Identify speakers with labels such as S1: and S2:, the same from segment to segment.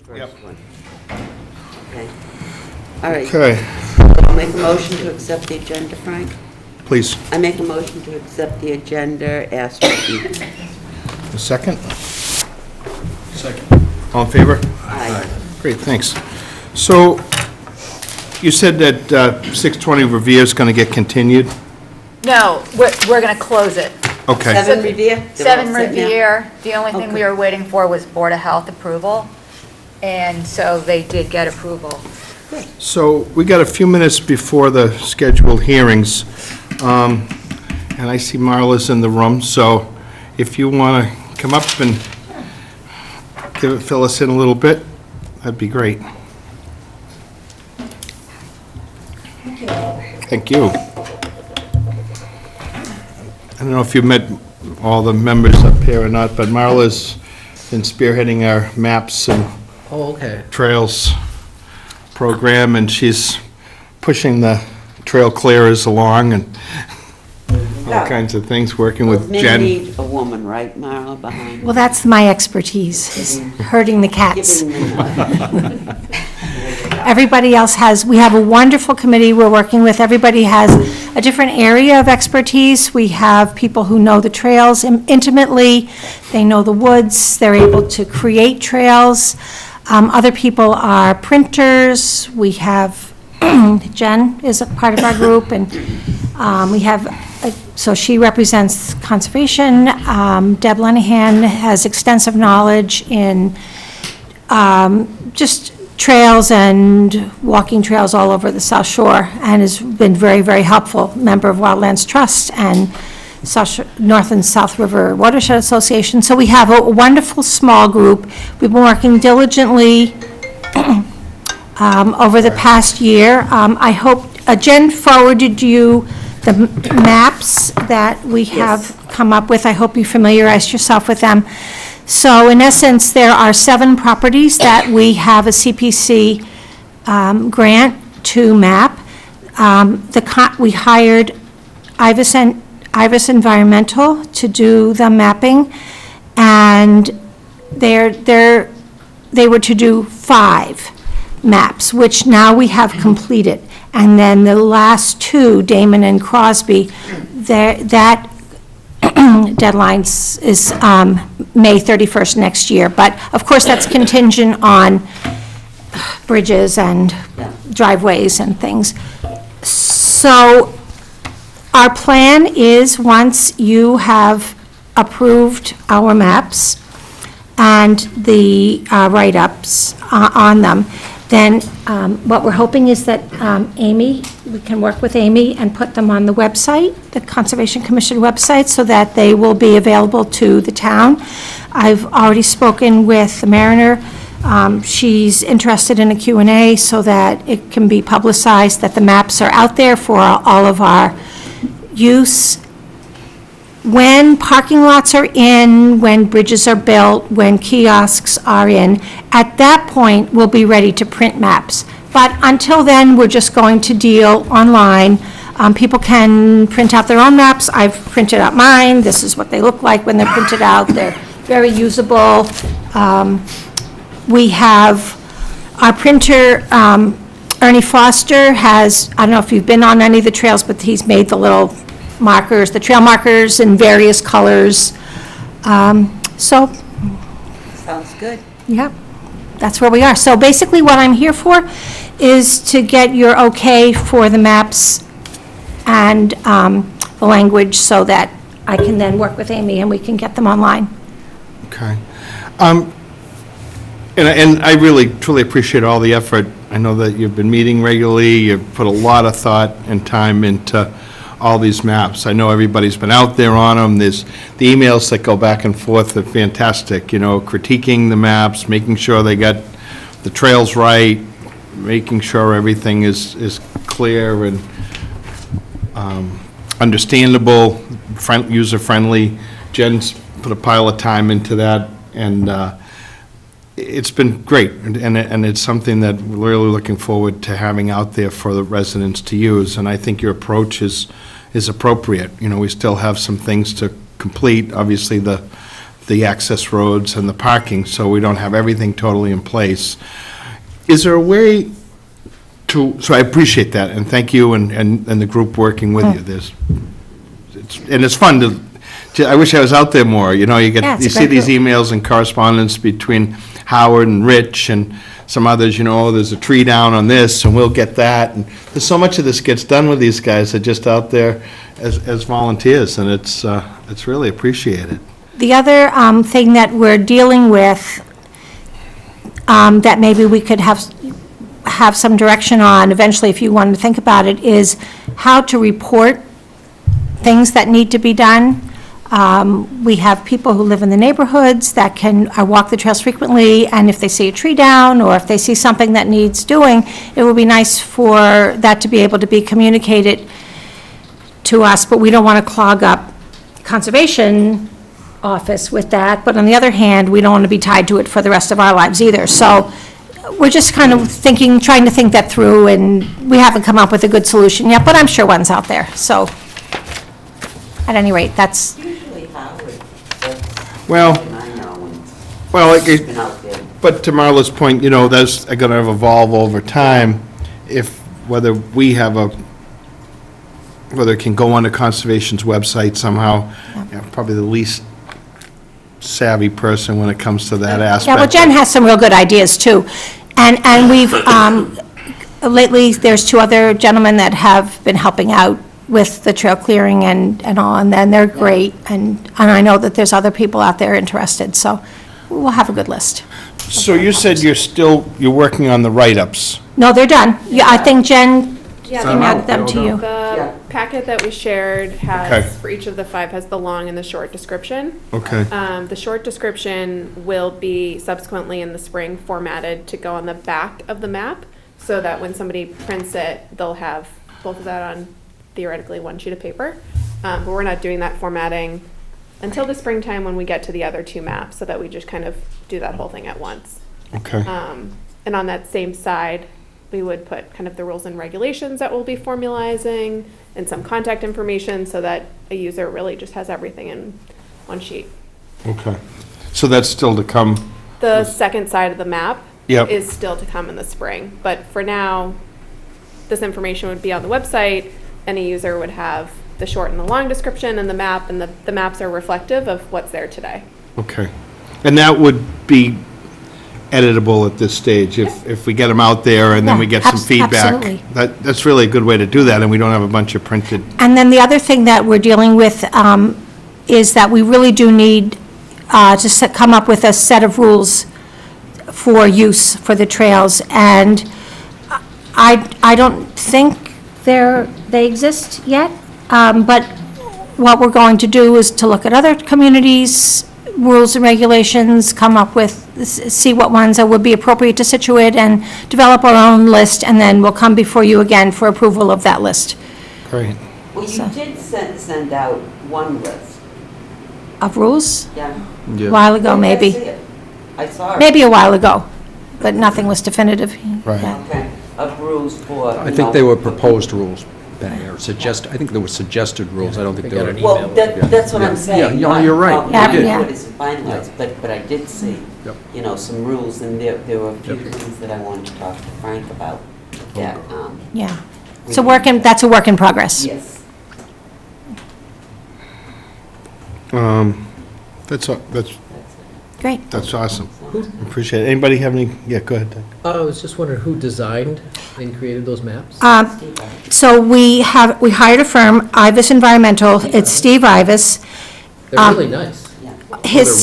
S1: Yep.
S2: one. Okay. All right.
S1: Okay,
S2: I'll make a motion to accept the agenda, Frank.
S1: please,
S2: I make a motion to accept the agenda as written.
S1: a second.
S3: Second.
S1: All in favor?
S2: Aye.
S1: Great, thanks. So, you said that 620 Revere is going to get continued?
S4: No, we're going to close it.
S1: Okay,
S2: 7 Revere? They're all
S4: 7
S2: set now?
S4: Revere, the only thing we
S2: Okay.
S4: were waiting for was Board of Health approval, and so they did get approval.
S1: so we got a few minutes before the scheduled hearings, and I see Marla's in the room, so if you want to come up and fill us in a little bit, that'd be great. Thank you. I don't know if you've met all the members up here or not, but Marla's been spearheading our maps and
S3: Oh, okay.
S1: trails program, and she's pushing the trail clearers along and all
S2: Yeah.
S1: kinds of things, working with
S2: Men
S1: Jen.
S2: need a woman, right, Marla, behind?
S5: Well, that's my expertise, is herding the cats.
S2: Giving them
S5: Everybody else has, we have a wonderful committee we're working with. Everybody has a different area of expertise. We have people who know the trails intimately. They know the woods. They're able to create trails. Other people are printers. We have, Jen is a part of our group, and we have, so she represents conservation. Deb Lenahan has extensive knowledge in just trails and walking trails all over the South Shore, and has been very, very helpful, member of Wildlands Trust and North and South River Watershed Association. So we have a wonderful small group. We've been working diligently over the past year. I hope, Jen forwarded you the maps that we have come up with. I hope you familiarized yourself with them. So in essence, there are 7 properties that we have a CPC grant to map. We hired Ivis Environmental to do the mapping, and they were to do 5 maps, which now we have completed. And then the last 2, Damon and Crosby, that deadline is May 31st next year. But of course, that's contingent on bridges and driveways and things. So our plan is, once you have approved our maps and the write-ups on them, then what we're hoping is that Amy, we can work with Amy and put them on the website, the Conservation Commission website, so that they will be available to the town. I've already spoken with the Mariner. She's interested in a Q&A so that it can be publicized that the maps are out there for all of our use. When parking lots are in, when bridges are built, when kiosks are in, at that point, we'll be ready to print maps. But until then, we're just going to deal online. People can print out their own maps. I've printed out mine. This is what they look like when they're printed out. They're very usable. We have our printer, Ernie Foster has, I don't know if you've been on any of the trails, but he's made the little markers, the trail markers in various colors. So,
S2: Sounds good.
S5: yeah, that's where we are. So basically, what I'm here for is to get your okay for the maps and the language, so that I can then work with Amy and we can get them online.
S1: Okay. And I really, truly appreciate all the effort. I know that you've been meeting regularly, you've put a lot of thought and time into all these maps. I know everybody's been out there on them. There's the emails that go back and forth are fantastic, you know, critiquing the maps, making sure they got the trails right, making sure everything is clear and understandable, user-friendly. Jen's put a pile of time into that, and it's been great, and it's something that we're really looking forward to having out there for the residents to use, and I think your approach is appropriate. You know, we still have some things to complete. Obviously, the the access roads and the parking, so we don't have everything totally in place. Is there a way to, so I appreciate that, and thank you and the group working with you. It's fun I wish I was out there more, you know,
S5: Yeah, it's a
S1: you see
S5: great
S1: these
S5: group.
S1: emails and correspondence between Howard and Rich and some others, you know, there's a tree down on this, and we'll get that, and there's so much of this gets done with these guys, they're just out there as volunteers, and it's really appreciated.
S5: The other thing that we're dealing with, that maybe we could have some direction on eventually, if you wanted to think about it, is how to report things that need to be done. We have people who live in the neighborhoods that can walk the trails frequently, and if they see a tree down, or if they see something that needs doing, it would be nice for that to be able to be communicated to us, but we don't want to clog up Conservation Office with that, but on the other hand, we don't want to be tied to it for the rest of our lives either. So we're just kind of trying to think that through, and we haven't come up with a good solution yet, but I'm sure one's out there, so at any rate, that's,
S2: Usually Howard, that's,
S1: Well,
S2: and I know, and
S1: well,
S2: he's been out there.
S1: but to Marla's point, you know, those are going to evolve over time, whether we have whether it can go on the Conservation's website somehow, you know, probably the least savvy person when it comes to that aspect.
S5: yeah, well, Jen has some real good ideas, too. And we've, lately, there's two other gentlemen that have been helping out with the trail clearing and all, and then they're great, and I know that there's other people out there interested, so we'll have a good list.
S1: So you said you're working on the write-ups.
S5: No, they're done. Yeah, I think Jen
S6: Yeah,
S5: emailed them to you.
S6: the packet that we shared
S1: Okay.
S6: has, for each of the 5, has the long and the short description.
S1: Okay.
S6: The short description will be subsequently in the spring formatted to go on the back of the map, so that when somebody prints it, they'll have both of that on theoretically one sheet of paper. But we're not doing that formatting until the springtime when we get to the other 2 maps, so that we just kind of do that whole thing at once.
S1: Okay.
S6: And on that same side, we would put kind of the rules and regulations that we'll be formalizing and some contact information, so that a user really just has everything in one sheet.
S1: Okay. So that's still to come?
S6: The second side of the map
S1: Yep.
S6: is still to come in the spring. But for now, this information would be on the website. Any user would have the short and the long description and the map, and the maps are reflective of what's there today.
S1: Okay. And that would be editable at this stage, if we get them out there and then we
S5: Yeah,
S1: get some feedback.
S5: absolutely.
S1: That's really a good way to do that, and we don't have a bunch of printed.
S5: And then the other thing that we're dealing with is that we really do need to come up with a set of rules for use for the trails. And I don't think they exist yet, but what we're going to do is to look at other communities' rules and regulations, come up with, see what ones would be appropriate to Scituate, and develop our own list, and then we'll come before you again for approval of that list
S1: Great.
S2: Well, you
S5: So-
S2: did send out one list,
S5: of rules,
S2: yeah.
S5: a while ago,
S2: I see
S5: maybe.
S2: it. I saw it.
S5: Maybe a while ago, but nothing was definitive.
S1: Right.
S5: Yeah.
S2: Okay, of rules for,
S3: I think they were proposed rules, Penny, or I think they were suggested rules, I don't think they were.
S2: Well, that's what I'm saying.
S3: Yeah, you're right.
S2: Not-
S5: Yeah,
S2: not
S5: yeah.
S2: what is finalized, but I did see,
S3: Yep.
S2: you know, some rules, and there were a few things that I wanted to talk to Frank about, that,
S5: Yeah. That's a work in progress.
S2: yes.
S1: That's
S5: Great.
S1: That's awesome. Appreciate it. Anybody have any, yeah, go ahead, Doug.
S7: I was just wondering who designed and created those maps?
S5: So we hired a firm, Ivis Environmental. It's Steve Ivis.
S7: They're really nice.
S5: His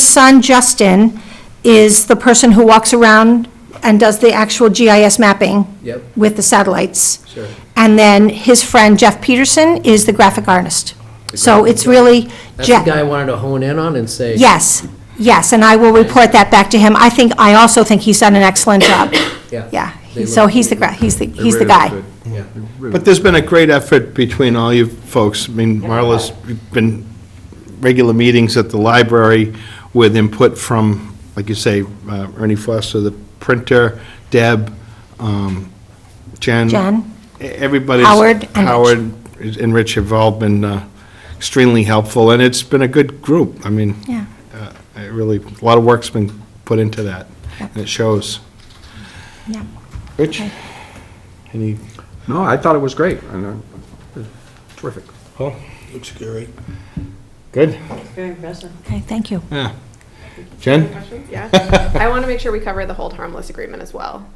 S5: son Justin is the person who walks around and does the actual GIS mapping
S7: Yep,
S5: with the satellites.
S7: sure.
S5: And then his friend Jeff Peterson is the graphic artist. So it's really
S7: That's the
S5: Jeff.
S7: guy I wanted to hone in on and say.
S5: Yes, and I will report that back to him. I also think he's done an excellent job. Yeah,
S7: They
S5: so
S7: look-
S5: he's the
S7: they're really
S5: guy.
S7: good. Yeah.
S1: But there's been a great effort between all you folks. I mean, Marla's been regular meetings at the library with input from, like you say, Ernie Foster, the printer, Deb, Jen.
S5: Jen.
S1: Everybody's.
S5: Howard and Rich.
S1: Howard and Rich have all been extremely helpful, and it's been a good group. I mean,
S5: Yeah.
S1: Really, a lot of work's been put into that, and it shows.
S5: Yeah.
S1: Rich? Any,
S3: No, I thought it was great. Terrific.
S1: Paul?
S8: Looks scary.
S1: Good?
S2: Very impressive.
S5: Okay, thank you.
S1: Yeah. Jen?
S6: Questions? Yeah. I want to make sure we cover the hold harmless agreement as well.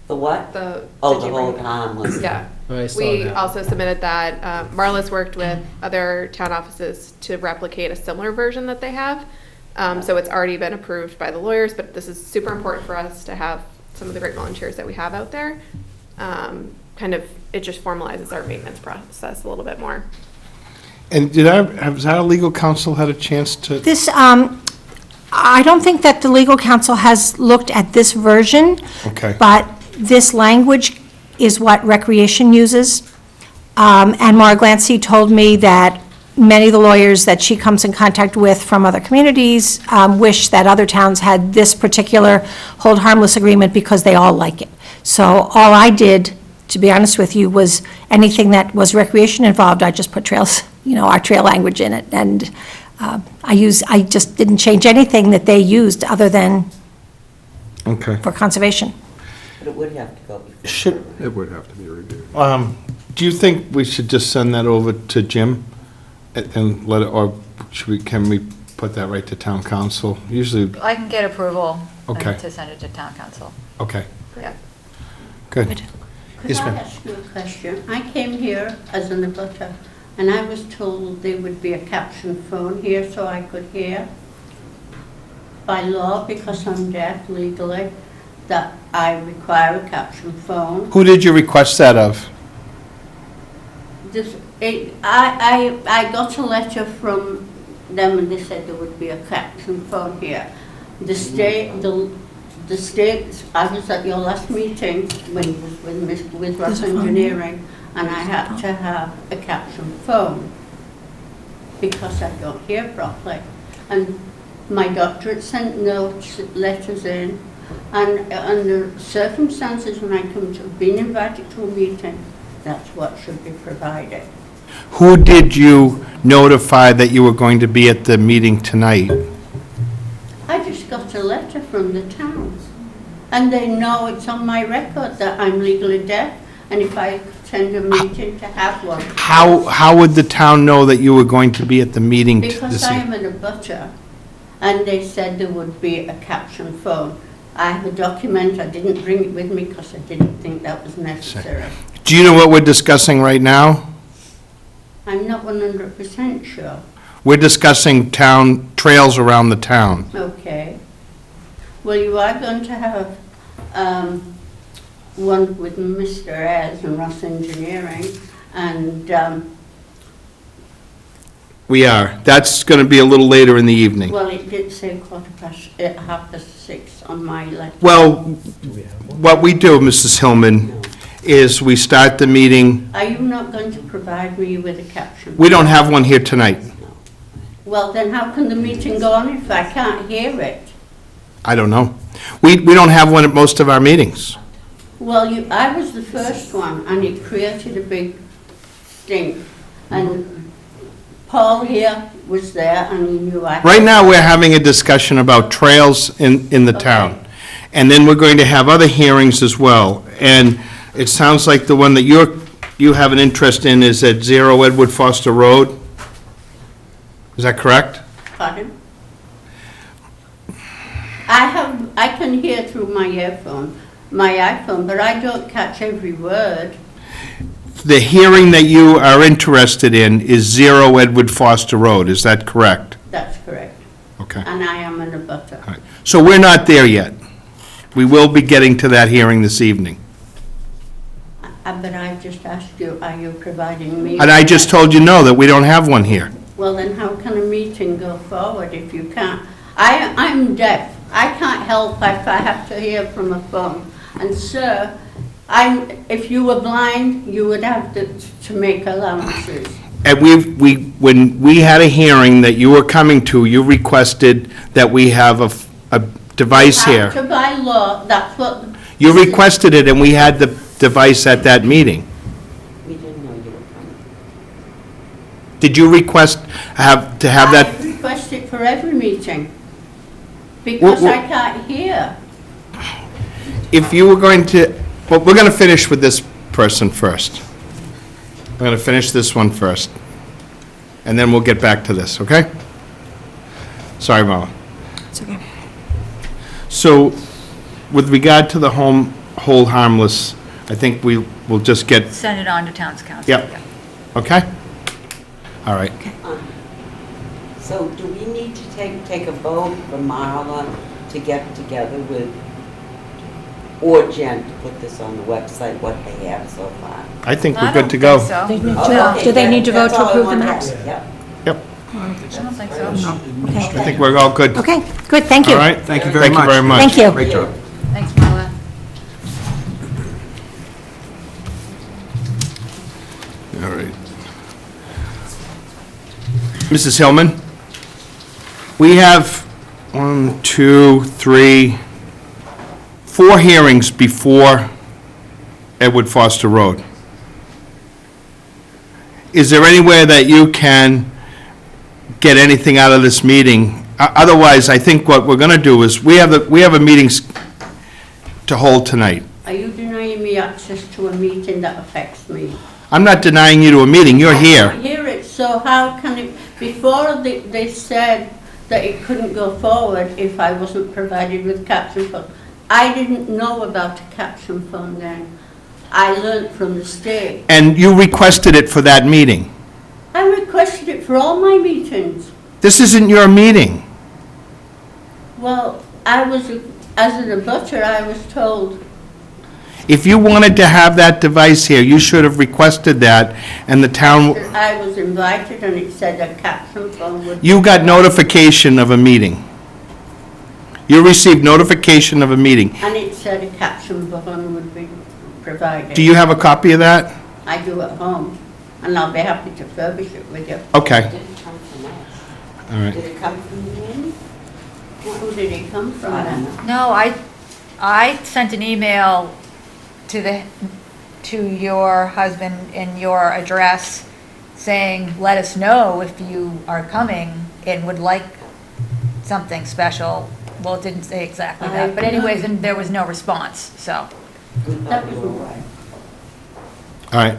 S2: The what?
S6: The.
S2: Oh,
S6: did
S2: the
S6: you bring-
S2: hold harmless.
S6: Yeah.
S7: I saw
S6: We
S7: that.
S6: also submitted that. Marla's worked with other town offices to replicate a similar version that they have. So it's already been approved by the lawyers, but this is super important for us to have some of the great volunteers that we have out there. It just formalizes our maintenance process a little bit more.
S1: And has our legal counsel had a chance to?
S5: This, I don't think that the legal counsel has looked at this version.
S1: Okay.
S5: But this language is what Recreation uses. And Maura Glancy told me that many of the lawyers that she comes in contact with from other communities wish that other towns had this particular hold harmless agreement because they all like it. So all I did, to be honest with you, was anything that was recreation involved, I just put trails, our trail language in it. And I just didn't change anything that they used other than
S1: Okay.
S5: for conservation.
S2: But it would have to go before.
S1: Should,
S3: It would have to be reviewed.
S1: do you think we should just send that over to Jim and let it, or can we put that right to town council? Usually,
S4: I can get approval
S1: Okay.
S4: to send it to town council.
S1: okay,
S4: Yeah.
S1: good.
S9: Could
S1: Yes,
S9: I
S1: ma'am.
S9: ask you a question? I came here as an abutter, and I was told there would be a caption phone here so I could hear. By law, because I'm deaf legally, that I require a caption phone.
S1: Who did you request that of?
S9: I got a letter from them and they said there would be a caption phone here. The state, I was at your last meeting when you was with Ross Engineering, and I had to have a caption phone because I don't hear properly. And my doctor had sent notes, letters in, and under circumstances when I come to being invited to a meeting, that's what should be provided.
S1: Who did you notify that you were going to be at the meeting tonight?
S9: I just got a letter from the town, and they know it's on my record that I'm legally deaf, and if I attend a meeting to have one.
S1: How would the town know that you were going to be at the meeting
S9: Because
S1: this
S9: I
S1: evening?
S9: am an abutter, and they said there would be a caption phone. I have a document, I didn't bring it with me because I didn't think that was necessary.
S1: Do you know what we're discussing right now?
S9: I'm not 100% sure.
S1: We're discussing town trails around the town.
S9: Okay. Well, you are going to have one with Mr. Ayres and Ross Engineering, and,
S1: We are. That's going to be a little later in the evening.
S9: well, it did say 6:15 on my letter.
S1: Well,
S7: Do we have one?
S1: what we do, Mrs. Hillman, is we start the meeting,
S9: Are you not going to provide me with a caption?
S1: we don't have one here tonight.
S9: Well, then how can the meeting go on if I can't hear it?
S1: I don't know. We don't have one at most of our meetings.
S9: Well, I was the first one, and it created a big stink. And Paul here was there, and he knew I...
S1: Right now, we're having a discussion about trails in the town. And then we're going to have other hearings as well. And it sounds like the one that you have an interest in is at 0 Edward Foster Road. Is that correct?
S9: Pardon? I can hear through my iPhone, but I don't catch every word.
S1: The hearing that you are interested in is 0 Edward Foster Road. Is that correct?
S9: That's correct.
S1: Okay.
S9: And I am an abutter.
S1: All right. So we're not there yet. We will be getting to that hearing this evening.
S9: But I just asked you, are you providing me...
S1: And I just told you no, that we don't have one here.
S9: Well, then how can a meeting go forward if you can't? I'm deaf. I can't help if I have to hear from a phone. And sir, if you were blind, you would have to make allowances.
S1: And when we had a hearing that you were coming to, you requested that we have a device here.
S9: After by law, that's what...
S1: You requested it, and we had the device at that meeting.
S2: We didn't know you were coming.
S1: Did you request to have
S9: I
S1: that?
S9: request it for every meeting. Because I can't hear.
S1: If you were going to, well, we're going to finish with this person first. We're going to finish this one first, and then we'll get back to this, okay? Sorry, Mama.
S5: It's okay.
S1: So, with regard to the hold harmless, I think we will just get,
S4: Send it on to town's council.
S1: Yep. okay? All right.
S2: So do we need to take a vote for Marla to get together with, or Jen to put this on the website, what they have so far?
S1: I think
S4: I
S1: we're
S4: don't
S1: good to go.
S4: think so.
S5: They need
S2: Okay,
S5: to, do they need to vote
S2: that's
S5: to
S2: all I
S5: approve the
S2: wanted to
S5: maps?
S2: ask. Yep.
S1: Yep,
S4: I don't think so.
S1: I think we're all good.
S5: Okay, good, thank you.
S1: All right?
S3: Thank you very much.
S1: Thank you very much.
S5: Thank you.
S3: Great job.
S4: Thanks, Marla.
S1: All right. Mrs. Hillman, we have 1, 2, 3, 4 hearings before Edward Foster Road. Is there anywhere that you can get anything out of this meeting? Otherwise, I think what we're going to do is, we have a meeting to hold tonight.
S9: Are you denying me access to a meeting that affects me?
S1: I'm not denying you to a meeting, you're
S9: I
S1: here.
S9: can't hear it, so how can it, before they said that it couldn't go forward if I wasn't provided with caption fund. I didn't know about a caption fund then. I learned from the state.
S1: And you requested it for that meeting.
S9: I requested it for all my meetings.
S1: This isn't your meeting.
S9: Well, as an abutter, I was told,
S1: If you wanted to have that device here, you should have requested that, and the town,
S9: that I was invited and it said a caption fund would.
S1: you got notification of a meeting. You received notification of a meeting.
S9: And it said a caption fund would be provided.
S1: Do you have a copy of that?
S9: I do at home, and I'll be happy to furbish it with you.
S1: Okay,
S2: It didn't come from us.
S1: all right.
S2: Did it come from you?
S9: Who did it come from
S2: I don't
S9: then?
S2: know.
S4: No, I sent an email to your husband and your address saying, let us know if you are coming and would like something special. Well, it didn't say exactly that, but anyways, and there was no response, so.
S2: We thought you were right.
S1: All right.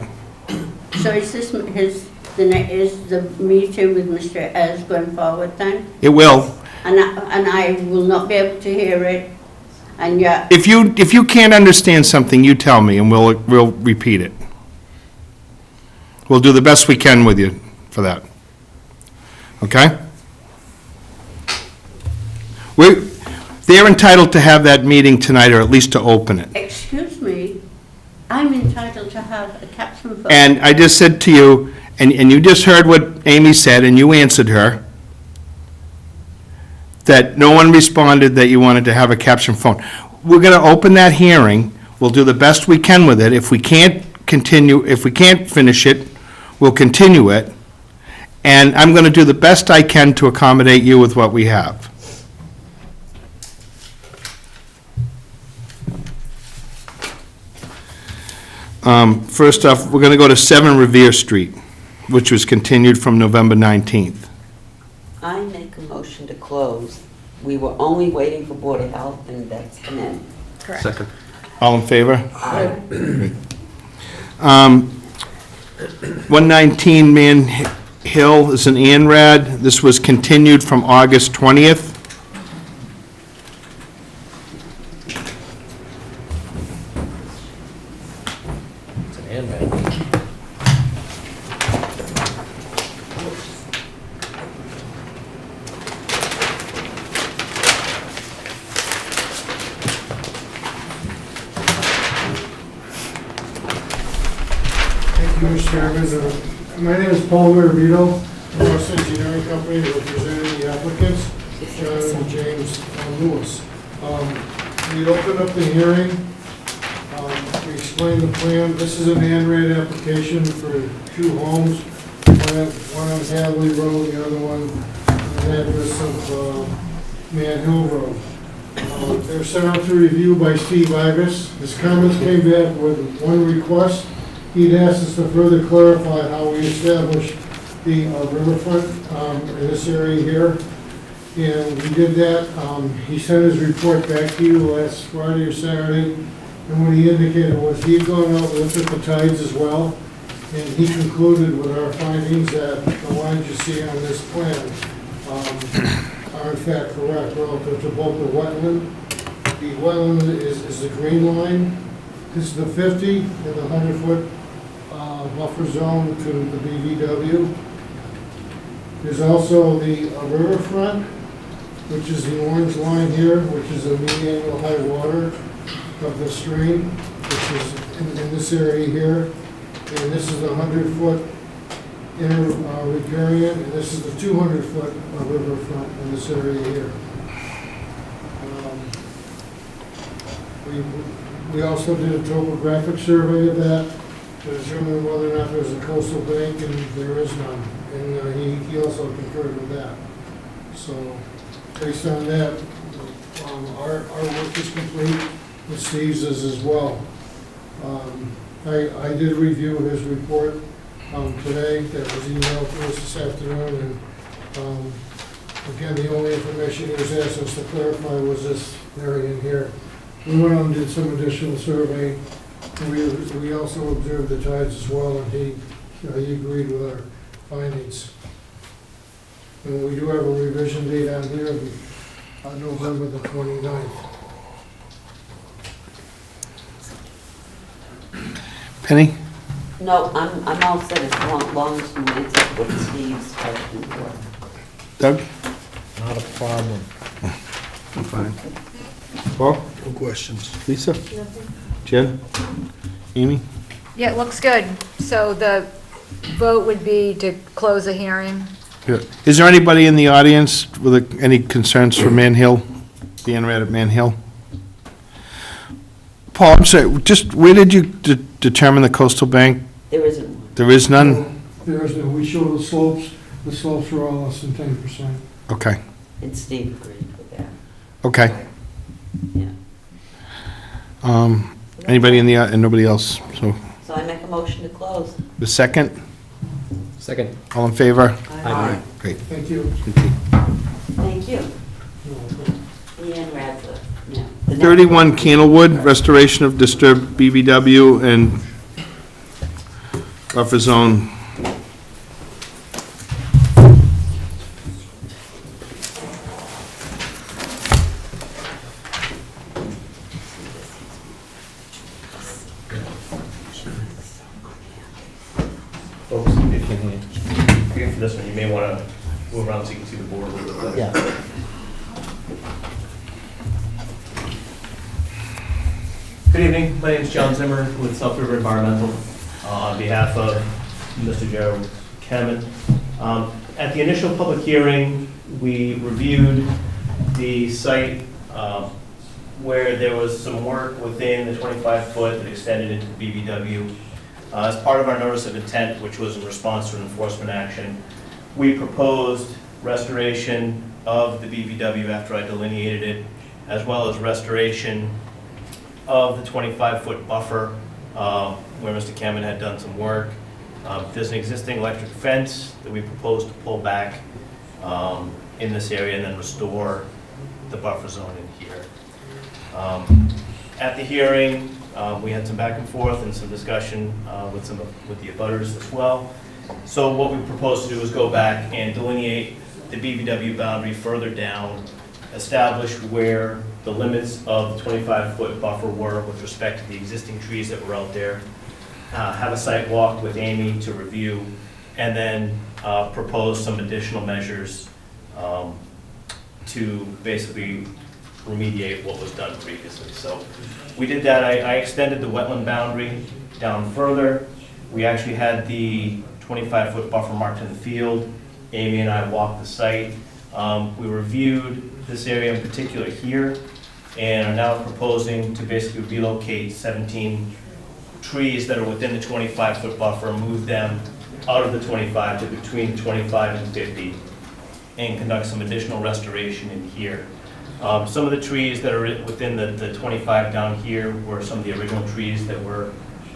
S9: So is this is the meeting with Mr. Ez going forward then?
S1: It will.
S9: And I will not be able to hear it, and yet,
S1: If you can't understand something, you tell me, and we'll repeat it. We'll do the best we can with you for that. Okay? They're entitled to have that meeting tonight, or at least to open it.
S9: excuse me, I'm entitled to have a caption phone.
S1: And I just said to you, and you just heard what Amy said, and you answered her, that no one responded that you wanted to have a caption phone. We're going to open that hearing. We'll do the best we can with it. If we can't finish it, we'll continue it. And I'm going to do the best I can to accommodate you with what we have. First off, we're going to go to 7 Revere Street, which was continued from November 19th.
S2: I make a motion to close. We were only waiting for Board of Health, and that's come in.
S4: Correct.
S3: Second.
S1: All in favor?
S2: Aye.
S1: 119 Man Hill is an ANRAD. This was continued from August 20th.
S7: It's an handwriting.
S8: Thank you, Mr. Chairman. My name is Paul Maravito, from Ross Engineering Company, representing the applicants, John and James Lewis. We opened up the hearing. We explained the plan. This is an ANRAD application for 2 homes, one on Hadley Road, the other one on the address of Man Hill Road. They were sent out to review by Steve Ivis. His comments came back with one request. He'd asked us to further clarify how we establish the riverfront in this area here. And we did that. He sent his report back to you last Friday or Saturday. And what he indicated was he had gone out and looked at the tides as well. And he concluded with our findings that the lines you see on this plan are in fact correct relative to both the wetland. The wetland is the green line. This is the 50 and the 100-foot buffer zone to the BVW. There's also the riverfront, which is the orange line here, which is the mean annual high water of the stream, which is in this area here. And this is the 100-foot inner riparian, and this is the 200-foot riverfront in this area here. We also did a topographic survey of that to determine whether or not there's a coastal bank, and there is none. And he also concurred with that. So based on that, our work is complete, with Steve's is as well. I did review his report today that was emailed to us this afternoon, and again, the only information he was asking us to clarify was this area in here. We went on and did some additional survey, and we also observed the tides as well, and he agreed with our findings. And we do have a revision date on here of November the 29th.
S1: Penny?
S2: No, I'm all set as long as you answer what Steve's question was.
S1: Doug?
S7: Not a problem.
S1: I'm fine. Paul?
S3: No questions.
S1: Lisa? Jen? Amy?
S4: Yeah, it looks good. So the vote would be to close the hearing?
S1: Yeah. Is there anybody in the audience with any concerns for Man Hill, being read at Man Hill? Paul, I'm sorry, just where did you determine the coastal bank?
S2: There isn't one.
S1: There is none?
S8: We show the slopes are all less than 10%.
S1: Okay,
S2: And Steve agreed with that.
S1: okay.
S2: Yeah.
S1: Anybody in the, and nobody else, so,
S2: So I make a motion to close.
S1: the second,
S7: Second.
S1: all in favor?
S7: Aye.
S1: Great.
S8: Thank you.
S2: Thank you. Leanne Radcliffe. Yeah. The next
S1: 31 Candlewood, restoration of disturbed BVW and buffer zone.
S10: Folks, if you, for this one, you may want to move around so you can see the board a little bit better.
S7: Yeah.
S10: Good evening, my name is John Zimmer with South River Environmental, on behalf of Mr. Joe Kemen. At the initial public hearing, we reviewed the site where there was some work within the 25-foot that extended into the BVW. As part of our notice of intent, which was in response to an enforcement action, we proposed restoration of the BVW after I delineated it, as well as restoration of the 25-foot buffer where Mr. Kemen had done some work. There's an existing electric fence that we propose to pull back in this area and then restore the buffer zone in here. At the hearing, we had some back and forth and some discussion with the abutters as well. So what we propose to do is go back and delineate the BVW boundary further down, establish where the limits of the 25-foot buffer were with respect to the existing trees that were out there, have a site walk with Amy to review, and then propose some additional measures to basically remediate what was done previously. So we did that. I extended the wetland boundary down further. We actually had the 25-foot buffer marked in the field. Amy and I walked the site. We reviewed this area in particular here and are now proposing to basically relocate 17 trees that are within the 25-foot buffer, move them out of the 25 to between 25 and 50, and conduct some additional restoration in here. Some of the trees that are within the 25 down here were some of the original trees that were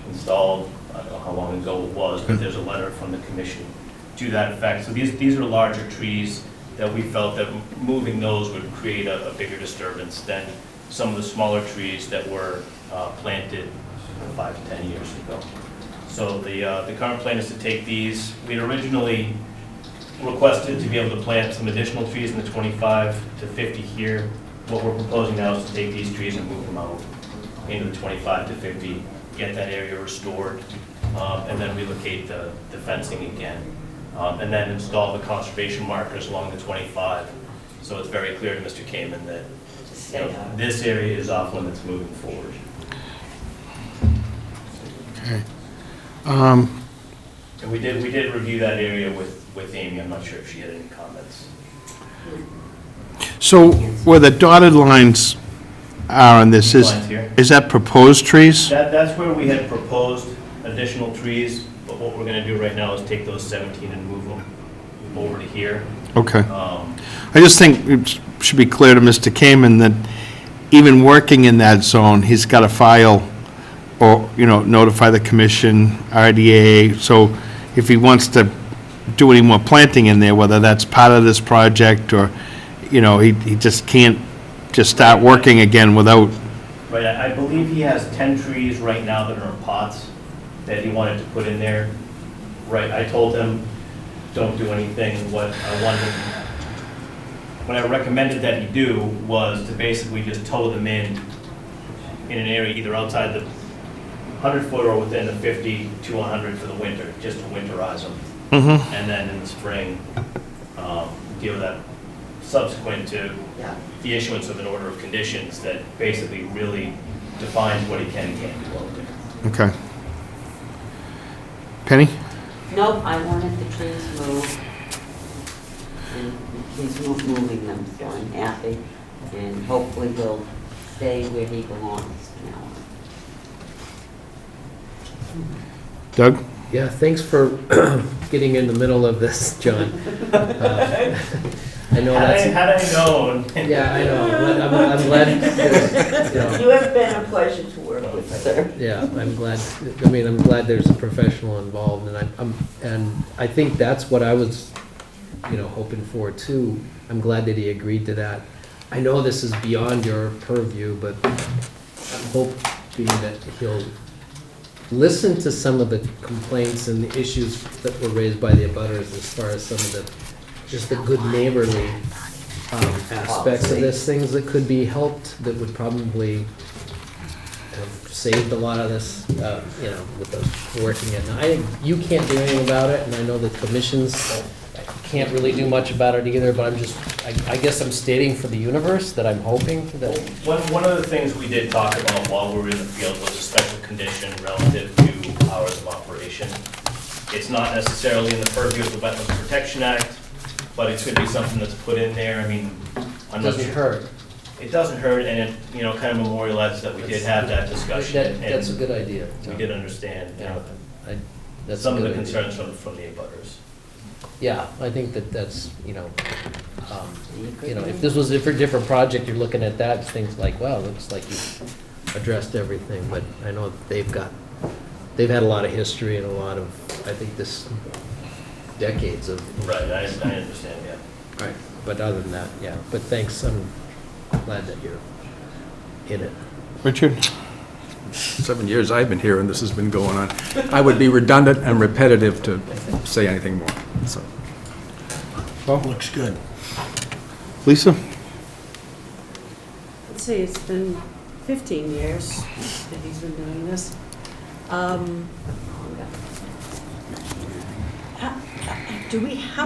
S10: installed, I don't know how long ago it was, but there's a letter from the commission to that effect. So these are larger trees that we felt that moving those would create a bigger disturbance than some of the smaller trees that were planted 5 to 10 years ago. So the current plan is to take these. We had originally requested to be able to plant some additional trees in the 25 to 50 here. What we're proposing now is to take these trees and move them out into the 25 to 50, get that area restored, and then relocate the fencing again. And then install the conservation markers along the 25. So it's very clear to Mr. Kamen that this area is off limits moving forward.
S1: Okay.
S10: And we did review that area with Amy. I'm not sure if she had any comments.
S1: So where the dotted lines are on this,
S10: Lines here.
S1: is that proposed trees?
S10: That's where we had proposed additional trees, but what we're gonna do right now is take those 17 and move them over to here.
S1: Okay. I just think it should be clear to Mr. Kamen that even working in that zone, he's got to file or, notify the commission, RDA. So if he wants to do any more planting in there, whether that's part of this project or, he just can't just start working again without,
S10: Right, I believe he has 10 trees right now that are in pots that he wanted to put in there. Right, I told him, don't do anything. What I recommended that he do was to basically just tow them in an area either outside the 100-foot or within the 50 to 100 for the winter, just to winterize them. And then in the spring, deal with that subsequent to the issuance of an order of conditions that basically really defines what he can and can't do out there.
S1: okay. Penny?
S2: Nope, I wanted the trees moved. And he's moving them, so I'm happy. And hopefully he'll stay where he belongs now.
S1: Doug?
S7: Yeah, thanks for getting in the middle of this, John. I know that's,
S10: Had I known.
S7: yeah, I know, I'm glad, that,
S2: You have been a pleasure to work with, sir.
S7: yeah, I'm glad, I'm glad there's a professional involved, and I think that's what I was, hoping for too. I'm glad that he agreed to that. I know this is beyond your purview, but I'm hoping that he'll listen to some of the complaints and the issues that were raised by the abutters as far as some of the, just the good neighborly aspects of this, things that could be helped, that would probably have saved a lot of this, with the working at night. You can't do anything about it, and I know the commissions can't really do much about it either, but I guess I'm stating for the universe that I'm hoping that.
S10: One of the things we did talk about while we were in the field was a special condition relative to hours of operation. It's not necessarily in the purview of the Wetlands Protection Act, but it could be something that's put in there. I mean, I'm not
S7: Doesn't
S10: sure.
S7: hurt.
S10: It doesn't hurt, and it, kind of memorializes that we did have that discussion.
S7: That's a
S10: and
S7: good idea.
S10: We did understand,
S7: Yeah, that's a
S10: some of the
S7: good idea.
S10: concerns from the abutters.
S7: Yeah, I think that's, if this was a different project, you're looking at that, things like, wow, looks like you've addressed everything, but I know they've had a lot of history and a lot of, I think this, decades of.
S10: Right, I understand, yeah.
S7: Right. But other than that, yeah, but thanks, I'm glad that you're in it.
S1: Richard?
S3: 7 years I've been here and this has been going on. I would be redundant and repetitive to say anything more, so.
S1: Well,
S11: Looks good.
S1: Lisa?
S12: Let's see, it's been 15 years that he's been doing this. How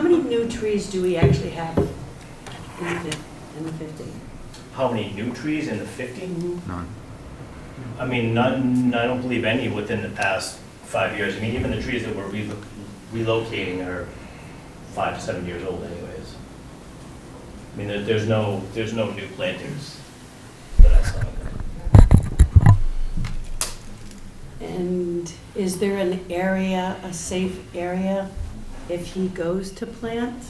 S12: many new trees do we actually have in the 50?
S10: How many new trees in the 50?
S3: None.
S10: I mean, none, I don't believe any within the past 5 years. I mean, even the trees that we're relocating are 5 to 7 years old anyways. I mean, there's no new plantings that I saw.
S12: And is there an area, a safe area, if he goes to plant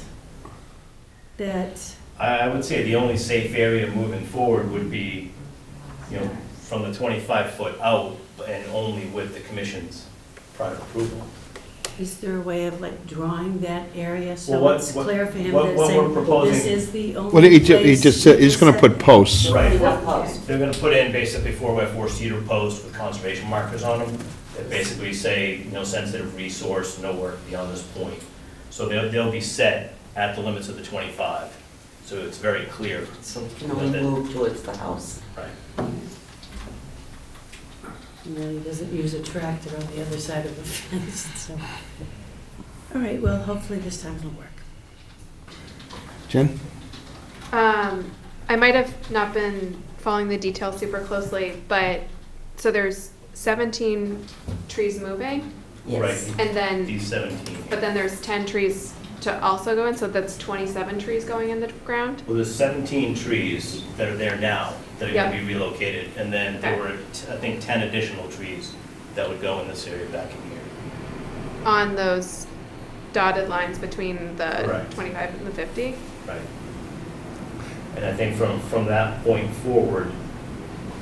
S12: that?
S10: I would say the only safe area moving forward would be, from the 25-foot out and only with the commission's prior approval.
S12: Is there a way of like drawing that area
S10: Well,
S12: so
S10: what-
S12: it's
S10: what-
S12: clear for him
S10: what-
S12: to
S10: what
S12: say,
S10: we're proposing-
S12: this is the
S1: Well,
S12: only
S1: he
S12: place?
S1: just said, he's going to put posts.
S10: Right.
S2: What post?
S10: They're gonna put in basically 4x4 cedar posts with conservation markers on them that basically say, no sensitive resource, no work beyond this point. So they'll be set at the limits of the 25, so it's very clear.
S2: So we can only move towards the house.
S10: Right.
S12: No, he doesn't use a tractor on the other side of the fence, so. All right, well, hopefully this time it'll work.
S1: Jen?
S6: I might have not been following the details super closely, but, so there's 17 trees moving,
S2: Yes.
S10: Right,
S6: and then,
S10: these 17.
S6: but then there's 10 trees to also go in, so that's 27 trees going in the ground?
S10: Well, there's 17 trees that are there now that are gonna
S6: Yep.
S10: be relocated, and then there
S6: Okay.
S10: were, I think, 10 additional trees that would go in this area back in here.
S6: On those dotted lines between the
S10: Correct.
S6: 25 and the 50?
S10: Right. And I think from that point forward,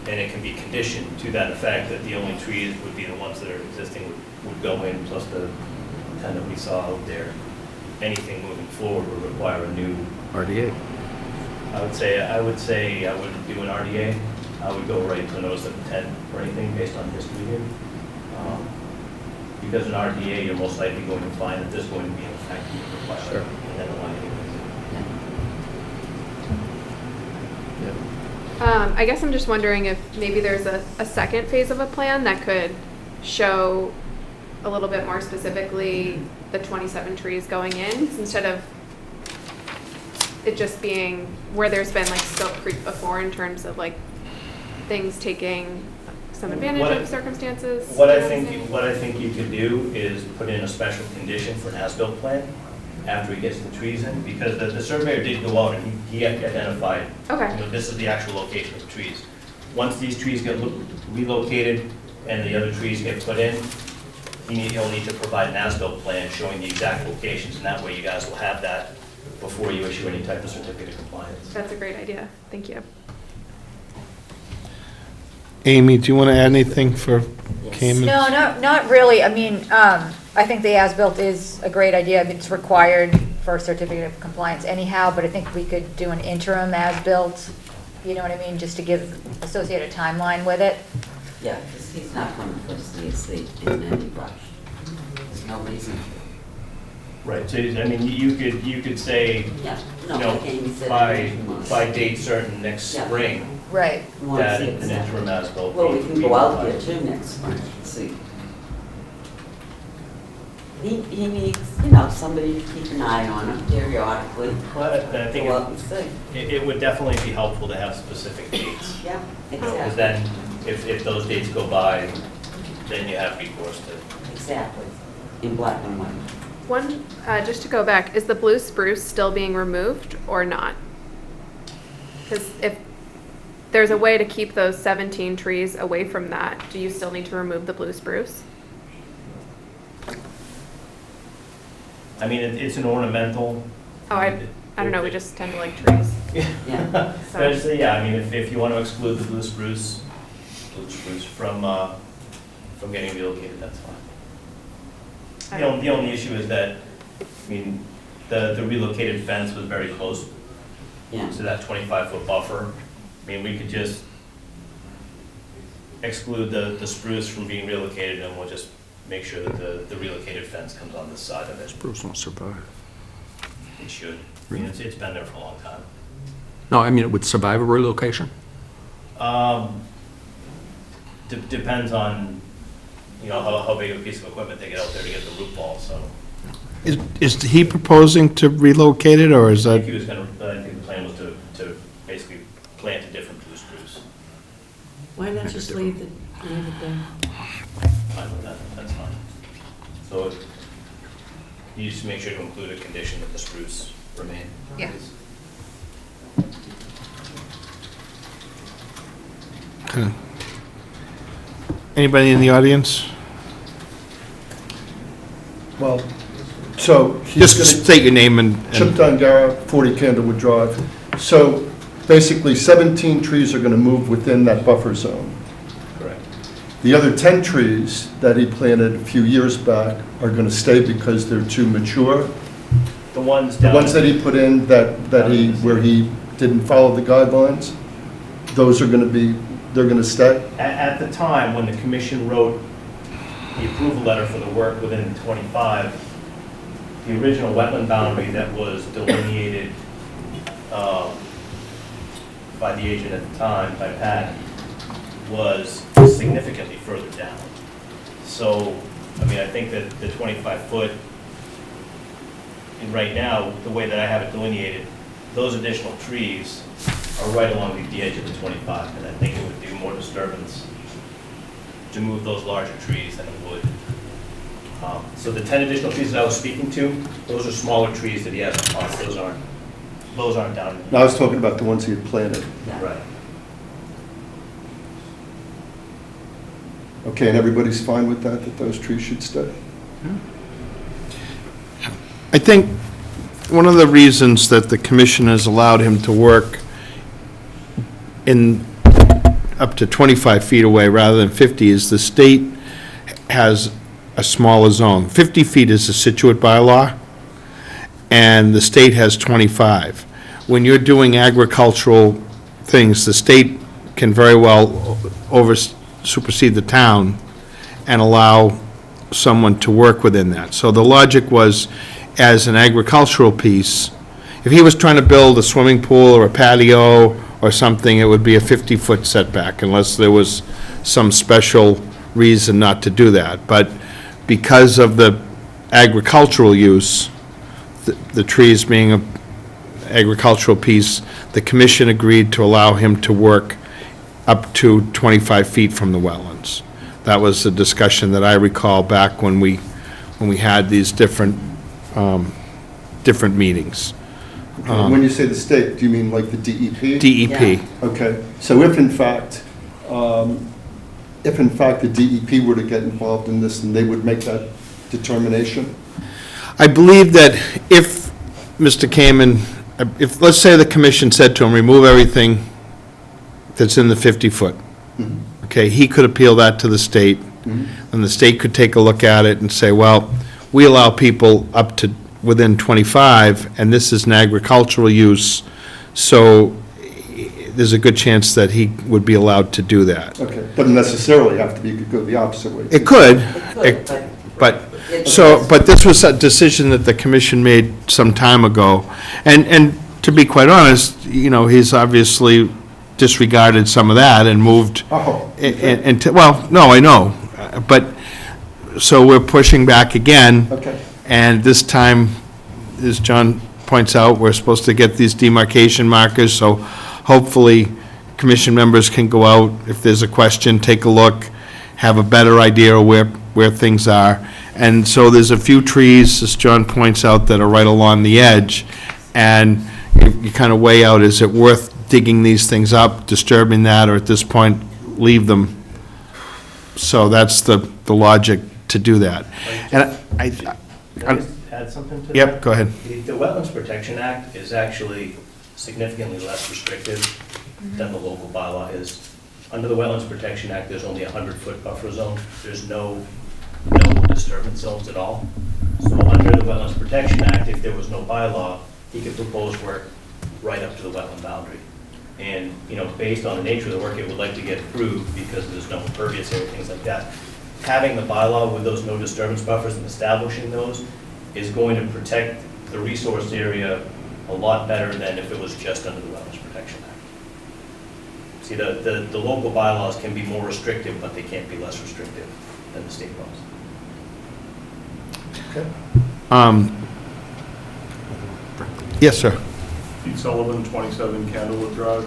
S10: and it can be conditioned to that effect, that the only trees would be the ones that are existing would go in, plus the 10 that we saw out there. Anything moving forward would require a new,
S3: RDA.
S10: I would say I wouldn't do an RDA. I would go right to notice of intent or anything based on history here. Because an RDA, you're most likely going to find that there's going to be an effect required.
S3: Sure.
S10: And then a line.
S6: I guess I'm just wondering if maybe there's a second phase of a plan that could show a little bit more specifically the 27 trees going in, instead of it just being where there's been like Silk Creek before in terms of like things taking some advantage
S10: What I-
S6: of circumstances.
S10: What I
S6: you know
S10: think,
S6: I'm saying?
S10: what I think you could do is put in a special condition for an as-built plan after he gets the trees in, because the surveyor did go out and he identified,
S6: Okay.
S10: you know, this is the actual location of the trees. Once these trees get relocated and the other trees get put in, he'll need to provide an as-built plan showing the exact locations, and that way you guys will have that before you issue any type of certificate of compliance.
S6: That's a great idea. Thank you.
S1: Amy, do you want to add anything for Cayman?
S4: No, not really. I mean, I think the as-built is a great idea. I mean, it's required for a certificate of compliance anyhow, but I think we could do an interim as-built, you know what I mean, just to associate a timeline with it.
S2: Yeah, because he's not going to foresee a sleep in any rush. There's no reason to.
S10: Right, so, I mean, you could say,
S2: Yeah,
S10: you
S2: no,
S10: know,
S2: like Amy said. in 2 months.
S10: by date certain next
S2: Yeah.
S10: spring,
S4: Right.
S2: We want to
S10: that
S2: see
S10: an
S2: exactly.
S10: interim as-built.
S2: Well, we
S10: be-
S2: can
S10: be
S2: go out there
S10: provided.
S2: too next spring and see. He needs, you know, somebody to keep an eye on him periodically.
S10: Well, I think
S2: Go out and see.
S10: it would definitely be helpful to have specific dates.
S2: Yeah,
S10: Because
S2: exactly,
S10: then, if those dates go by, then you have recourse to.
S2: exactly, in black and white.
S6: One, just to go back, is the blue spruce still being removed or not? Because if there's a way to keep those 17 trees away from that, do you still need to remove the blue spruce?
S10: I mean, it's an ornamental.
S6: Oh, I don't know, we just tend to like trees.
S2: Yeah.
S10: So I just say, yeah, I mean, if you want to exclude the blue spruce from getting relocated, that's fine. The only issue is that, I mean, the relocated fence was very close
S2: Yeah,
S10: to that 25-foot buffer. I mean, we could just exclude the spruce from being relocated, and we'll just make sure that the relocated fence comes on this side of it.
S3: Spruce won't survive.
S10: It should. I mean, it's been there for a long time.
S3: No, I mean, it would survive a relocation?
S10: Depends on, you know, how big of a piece of equipment they get out there to get the root ball, so.
S1: Is he proposing to relocate it, or is
S10: I think
S1: that,
S10: he was gonna, I think the plan was to basically plant a different blue spruce.
S12: Why not just leave it there?
S10: Fine with that, that's fine. So you just make sure to include a condition that the spruce remain.
S4: Yeah.
S1: anybody in the audience?
S8: Well, so he's
S1: Just
S8: going to...
S1: state your name and,
S8: Chip Dungara, 40 Candlewood Drive. So basically, 17 trees are going to move within that buffer zone.
S10: Correct.
S11: The other 10 trees that he planted a few years back are going to stay because they're too mature.
S10: The ones
S11: The
S10: down.
S11: ones that he put in where he didn't follow the guidelines, those are going to be, they're going to stay?
S10: At the time, when the commission wrote the approval letter for the work within 25, the original wetland boundary that was delineated by the agent at the time, by Pat, was significantly further down. So, I mean, I think that the 25-foot, and right now, the way that I have it delineated, those additional trees are right along the edge of the 25, and I think it would do more disturbance to move those larger trees than it would. So the 10 additional trees that I was speaking to, those are smaller trees that he has in plots. Those aren't down.
S11: No, I was talking about the ones he had planted.
S10: Right.
S11: Okay, and everybody's fine with that those trees should stay?
S1: I think one of the reasons that the commission has allowed him to work in up to 25 feet away rather than 50 is the state has a smaller zone. 50 feet is the Scituate bylaw, and the state has 25. When you're doing agricultural things, the state can very well supersede the town and allow someone to work within that. So the logic was, as an agricultural piece, if he was trying to build a swimming pool or a patio or something, it would be a 50-foot setback unless there was some special reason not to do that. But because of the agricultural use, the trees being an agricultural piece, the commission agreed to allow him to work up to 25 feet from the wetlands. That was a discussion that I recall back when we had these different meetings.
S11: When you say the state, do you mean like the DEP?
S1: DEP.
S11: Okay, so if in fact the DEP were to get involved in this, then they would make that determination?
S1: I believe that if Mr. Kamen, if, let's say the commission said to him, remove everything that's in the 50-foot, okay, he could appeal that to the state, and the state could take a look at it and say, well, we allow people up to within 25, and this is an agricultural use, so there's a good chance that he would be allowed to do that.
S11: Okay, doesn't necessarily have to be, it could go the opposite way.
S1: It could,
S2: It could,
S1: but,
S2: it-
S1: but this was a decision that the commission made some time ago. And to be quite honest, you know, he's obviously disregarded some of that and moved
S11: Oh,
S1: into, well, no, I know, but, so we're pushing back again.
S11: okay.
S1: And this time, as John points out, we're supposed to get these demarcation markers, so hopefully, commission members can go out, if there's a question, take a look, have a better idea of where things are. And so there's a few trees, as John points out, that are right along the edge, and you kind of weigh out, is it worth digging these things up, disturbing that, or at this point, leave them? So that's the logic to do that. And
S10: Can I just add something to that?
S1: Yep, go ahead.
S10: The Wetlands Protection Act is actually significantly less restrictive than the local bylaw is. Under the Wetlands Protection Act, there's only a 100-foot buffer zone. There's no disturbance zones at all. So under the Wetlands Protection Act, if there was no bylaw, he could propose work right up to the wetland boundary. And, you know, based on the nature of the work, it would like to get approved because there's no impervious area, things like that. Having the bylaw with those no disturbance buffers and establishing those is going to protect the resource area a lot better than if it was just under the Wetlands Protection Act. See, the local bylaws can be more restrictive, but they can't be less restrictive than the state laws.
S11: Okay.
S1: Yes, sir.
S13: Pete Sullivan, 27 Candlewood Drive.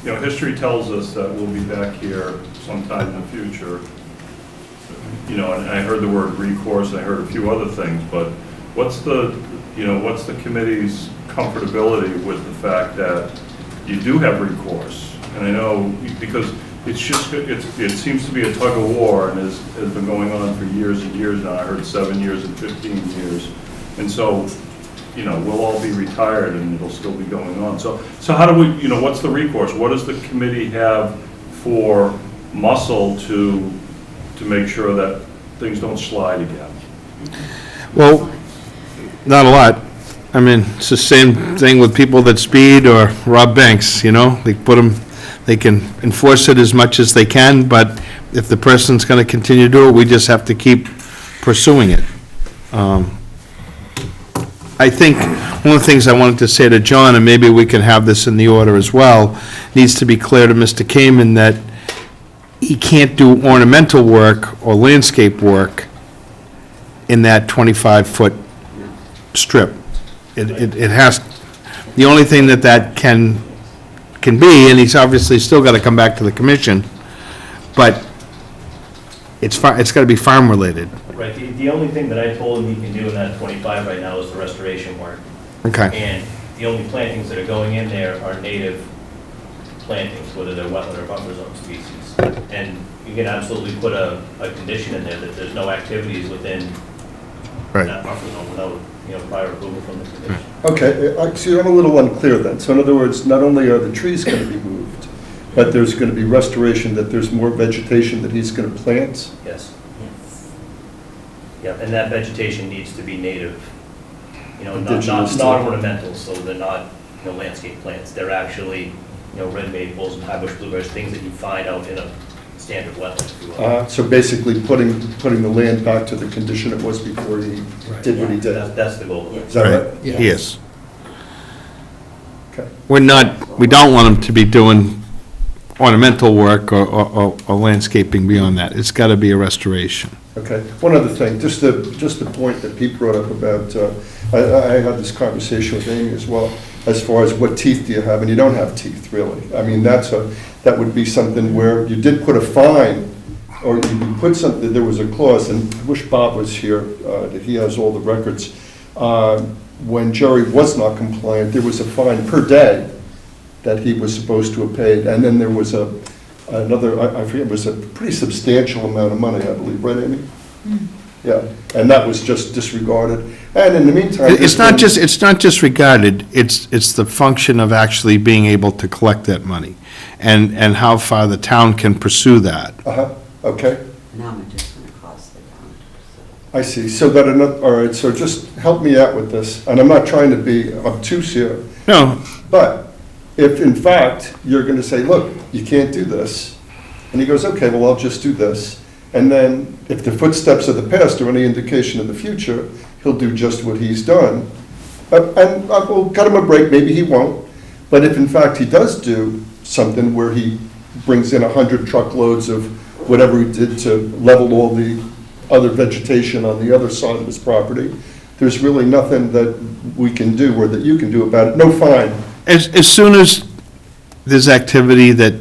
S13: You know, history tells us that we'll be back here sometime in the future. You know, and I heard the word recourse, I heard a few other things, but what's the committee's comfortability with the fact that you do have recourse? And I know, because it's just, it seems to be a tug of war and has been going on for years and years now. I heard 7 years and 15 years. And so, you know, we'll all be retired and it'll still be going on. So how do we, you know, what's the recourse? What does the committee have for muscle to make sure that things don't slide again?
S1: Well, not a lot. I mean, it's the same thing with people that speed or rob banks, you know? They can enforce it as much as they can, but if the person's gonna continue to do it, we just have to keep pursuing it. I think one of the things I wanted to say to John, and maybe we can have this in the order as well, needs to be clear to Mr. Kamen that he can't do ornamental work or landscape work in that 25-foot strip. It has, the only thing that can be, and he's obviously still got to come back to the commission, but it's got to be farm-related.
S10: Right, the only thing that I told him he can do in that 25 right now is the restoration work.
S1: Okay.
S10: And the only plantings that are going in there are native plantings, whether they're wetland or buffer zone species. And you can absolutely put a condition in there that there's no activities within that buffer zone without, prior approval from the commission.
S11: Okay, see, I'm a little unclear then. So in other words, not only are the trees going to be moved, but there's going to be restoration, that there's more vegetation that he's going to plant?
S10: Yes. Yeah, and that vegetation needs to be native, not ornamental, so they're not, landscape plants. They're actually, red maples and high bush blueberries, things that you find out in a standard wetland, if you will.
S11: So basically putting the land back to the condition it was before he did what he did.
S10: That's the goal.
S11: Is that right?
S1: Yes.
S11: Okay.
S1: We don't want him to be doing ornamental work or landscaping beyond that. It's got to be a restoration.
S11: Okay. One other thing, just the point that Pete brought up about, I had this conversation with Amy as well, as far as what teeth do you have, and you don't have teeth, really. I mean, that would be something where you did put a fine, or you put something, there was a clause, and I wish Bob was here, that he has all the records. When Jerry was not compliant, there was a fine per day that he was supposed to have paid, and then there was another, I forget, it was a pretty substantial amount of money, I believe, right, Amy? Yeah, and that was just disregarded, and in the meantime.
S1: It's not just regarded, it's the function of actually being able to collect that money, and how far the town can pursue that.
S11: Okay.
S2: And how much it's gonna cost the town to pursue.
S11: I see, so all right, so just help me out with this, and I'm not trying to be obtuse here.
S1: No,
S11: But if in fact you're going to say, look, you can't do this, and he goes, okay, well, I'll just do this, and then if the footsteps of the past are any indication of the future, he'll do just what he's done, and we'll cut him a break, maybe he won't, but if in fact he does do something where he brings in 100 truckloads of whatever he did to level all the other vegetation on the other side of his property, there's really nothing that we can do or that you can do about it, no fine.
S1: as soon as there's activity that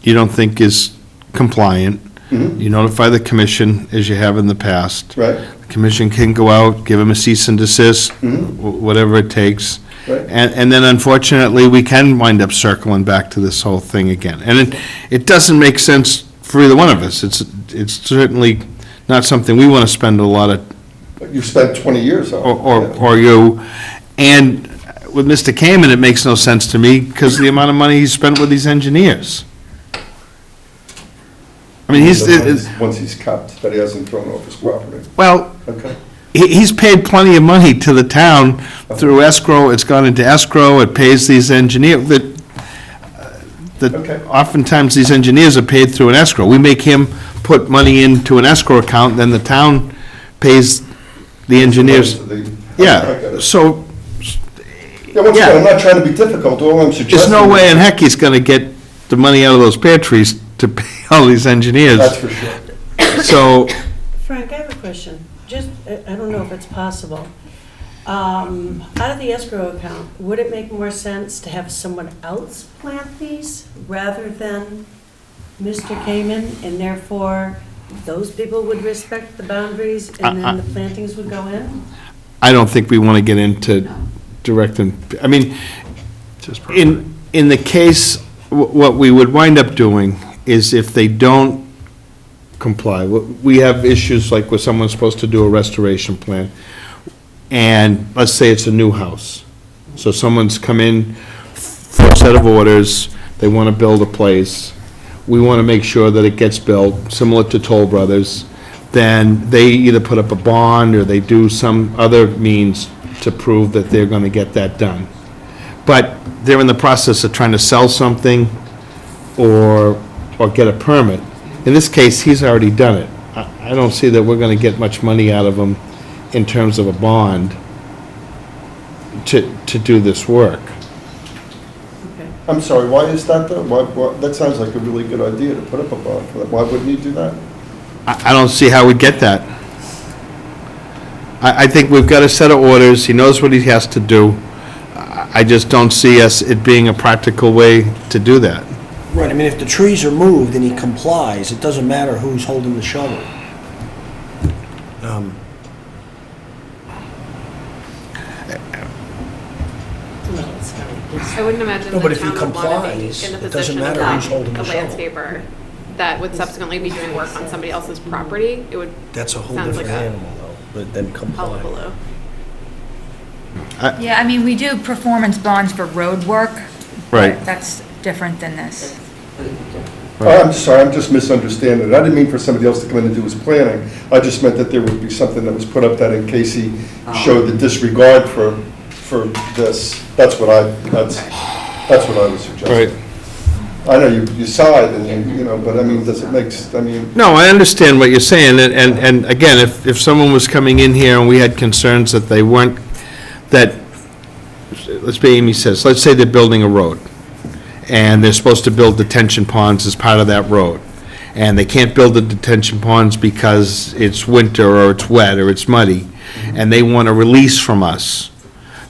S1: you don't think is compliant, you notify the commission, as you have in the past.
S11: Right.
S1: The commission can go out, give them a cease and desist, whatever it takes.
S11: Right.
S1: And then unfortunately, we can wind up circling back to this whole thing again. And it doesn't make sense for either one of us. It's certainly not something we want to spend a lot of.
S11: You spent 20 years on it.
S1: Or you, and with Mr. Kamen, it makes no sense to me because of the amount of money he spent with these engineers. I mean,
S11: Once he's capped, that he hasn't thrown off his property.
S1: well,
S11: Okay.
S1: he's paid plenty of money to the town through escrow. It's gone into escrow. It pays these engineers,
S11: Okay.
S1: oftentimes these engineers are paid through an escrow. We make him put money into an escrow account, then the town pays the engineers.
S11: I get
S1: Yeah,
S11: it.
S1: so
S11: Yeah, once
S1: Yeah.
S11: again, I'm not trying to be difficult, all I'm suggesting.
S1: there's no way in heck he's gonna get the money out of those pear trees to pay all these engineers.
S11: That's for sure.
S1: So,
S12: Frank, I have a question. Just, I don't know if it's possible. Out of the escrow account, would it make more sense to have someone else plant these rather than Mr. Kamen? And therefore, those people would respect the boundaries and then the plantings would go in?
S1: I don't think we wanna get into directing, I mean, in the case, what we would wind up doing is if they don't comply, we have issues like where someone's supposed to do a restoration plan, and let's say it's a new house. So someone's come in for a set of orders, they want to build a place. we want to make sure that it gets built, similar to Toll Brothers, then they either put up a bond or they do some other means to prove that they're going to get that done. But they're in the process of trying to sell something or get a permit. In this case, he's already done it. I don't see that we're going to get much money out of him in terms of a bond to do this work.
S12: Okay.
S11: I'm sorry, why is that though? That sounds like a really good idea to put up a bond for that. Why wouldn't he do that?
S1: I don't see how we'd get that. I think we've got a set of orders, he knows what he has to do. I just don't see it being a practical way to do that.
S14: Right, I mean, if the trees are moved and he complies, it doesn't matter who's holding the shovel.
S12: No, it's fine.
S6: I wouldn't imagine
S14: No, but
S6: the
S14: if he
S6: town would want to be
S14: complies,
S6: in the
S14: it doesn't
S6: position of
S14: matter who's
S6: being
S14: holding
S6: a
S14: the shovel.
S6: landscaper that would subsequently be doing work on somebody else's property. It would,
S14: That's a whole
S6: Sounds
S14: different
S6: like a
S14: animal, though, but then comply.
S6: hullabaloo.
S4: Yeah, I mean, we do performance bonds for road work.
S1: Right.
S4: but That's different than this.
S11: Oh, I'm sorry, I'm just misunderstanding it. I didn't mean for somebody else to come in and do his planning. I just meant that there would be something that was put up that in case he showed the disregard for this. That's what I was suggesting.
S1: Right.
S11: I know you sighed and, you know, but I mean, does it make, I mean,
S1: No, I understand what you're saying, and again, if someone was coming in here and we had concerns that they weren't, that, let's be, Amy says, let's say they're building a road, and they're supposed to build detention ponds as part of that road, and they can't build the detention ponds because it's winter, or it's wet, or it's muddy, and they want a release from us,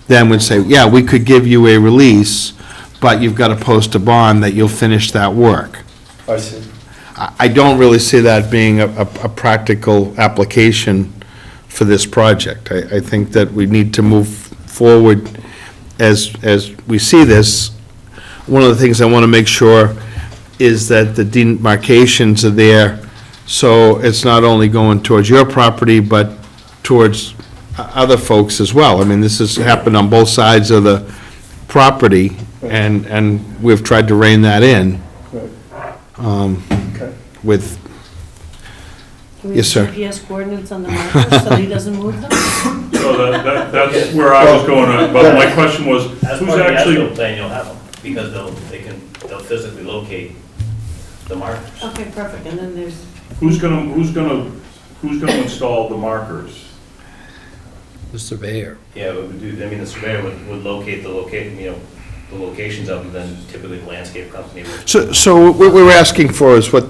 S1: then we'd say, yeah, we could give you a release, but you've got to post a bond that you'll finish that work.
S11: I see.
S1: I don't really see that being a practical application for this project. I think that we need to move forward as we see this. One of the things I want to make sure is that the demarcations are there, so it's not only going towards your property, but towards other folks as well. I mean, this has happened on both sides of the property, and we've tried to rein that in
S11: Okay.
S1: with,
S12: Can we
S1: Yes, sir.
S12: have GPS coordinates on the markers so he doesn't move them?
S13: So that's where I was going, but my question was,
S15: As
S13: who's
S15: part of the
S13: actually,
S15: as-built plan, you'll have them, because they'll physically locate the markers.
S12: Okay, perfect, and then there's,
S13: who's gonna install the markers?
S7: The surveyor.
S15: Yeah, we would do, I mean, the surveyor would locate the the locations of them, then typically the landscape company would.
S1: so what we're asking for is what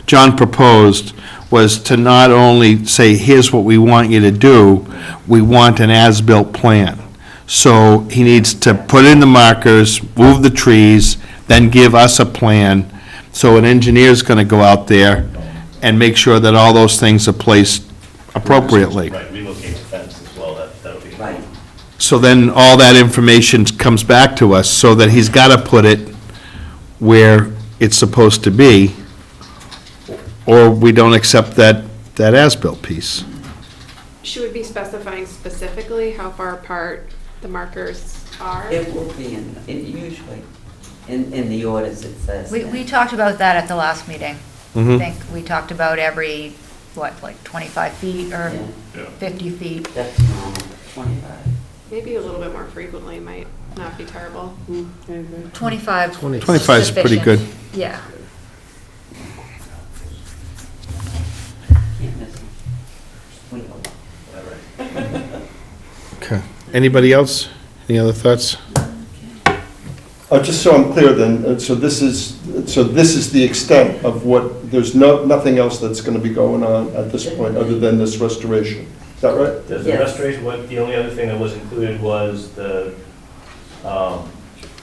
S1: John proposed was to not only say, here's what we want you to do, we want an as-built plan. So he needs to put in the markers, move the trees, then give us a plan. So an engineer's gonna go out there and make sure that all those things are placed appropriately.
S15: Right, relocate the fence as well, that'll be.
S2: Right.
S1: So then all that information comes back to us, so that he's got to put it where it's supposed to be, or we don't accept that as-built piece.
S6: Should we be specifying specifically how far apart the markers are?
S2: It will be usually, in the orders it says.
S4: We talked about that at the last meeting. I
S1: Mhm.
S4: think we talked about every, like 25 feet or
S2: Yeah,
S4: 50 feet?
S2: that's normal, 25.
S6: Maybe a little bit more frequently might not be terrible.
S12: I agree.
S4: 25.
S1: 25 is pretty good.
S4: Yeah.
S2: Can't miss them. We know.
S1: Okay. Anybody else? Any other thoughts?
S11: Just so I'm clear then, so this is the extent of what, there's nothing else that's going to be going on at this point other than this restoration. Is that right?
S15: The
S2: Yes.
S15: restoration, the only other thing that was included was the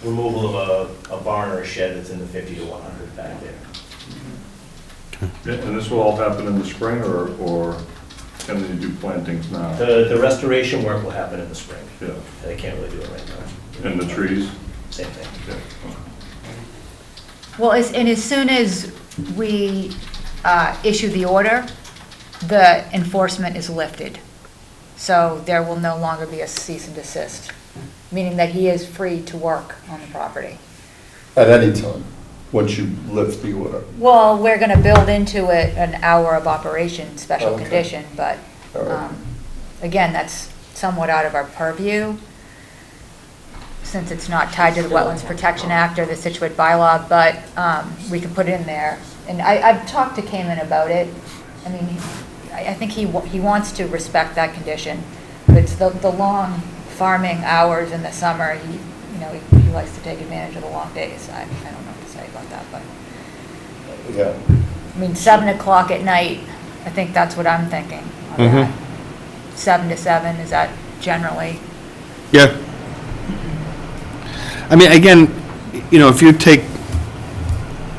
S15: removal of a barn or a shed that's in the 50 to 100 back there.
S13: And this will all happen in the spring, or can they do plantings now?
S15: The restoration work will happen in the spring.
S13: Yeah,
S15: They can't really do it right now.
S13: and the trees?
S15: Same thing.
S13: Yeah.
S4: Well, as soon as we issue the order, the enforcement is lifted. So there will no longer be a cease and desist, meaning that he is free to work on the property.
S11: At any time, once you lift the order.
S4: Well, we're gonna build into it an hour of operation special
S11: Okay.
S4: condition, but,
S11: All right.
S4: again, that's somewhat out of our purview, since it's not tied to the Wetlands Protection Act or the Scituate bylaw, but, we can put it in there. And I've talked to Cayman about it. I mean, I think he wants to respect that condition, but it's the long farming hours in the summer, he likes to take advantage of the long days. I don't know what to say about that, but,
S11: Yeah.
S4: I mean, 7 o'clock at night, I think that's what I'm thinking on that. 7 to 7, is that generally?
S1: Yeah. I mean, again, if you take,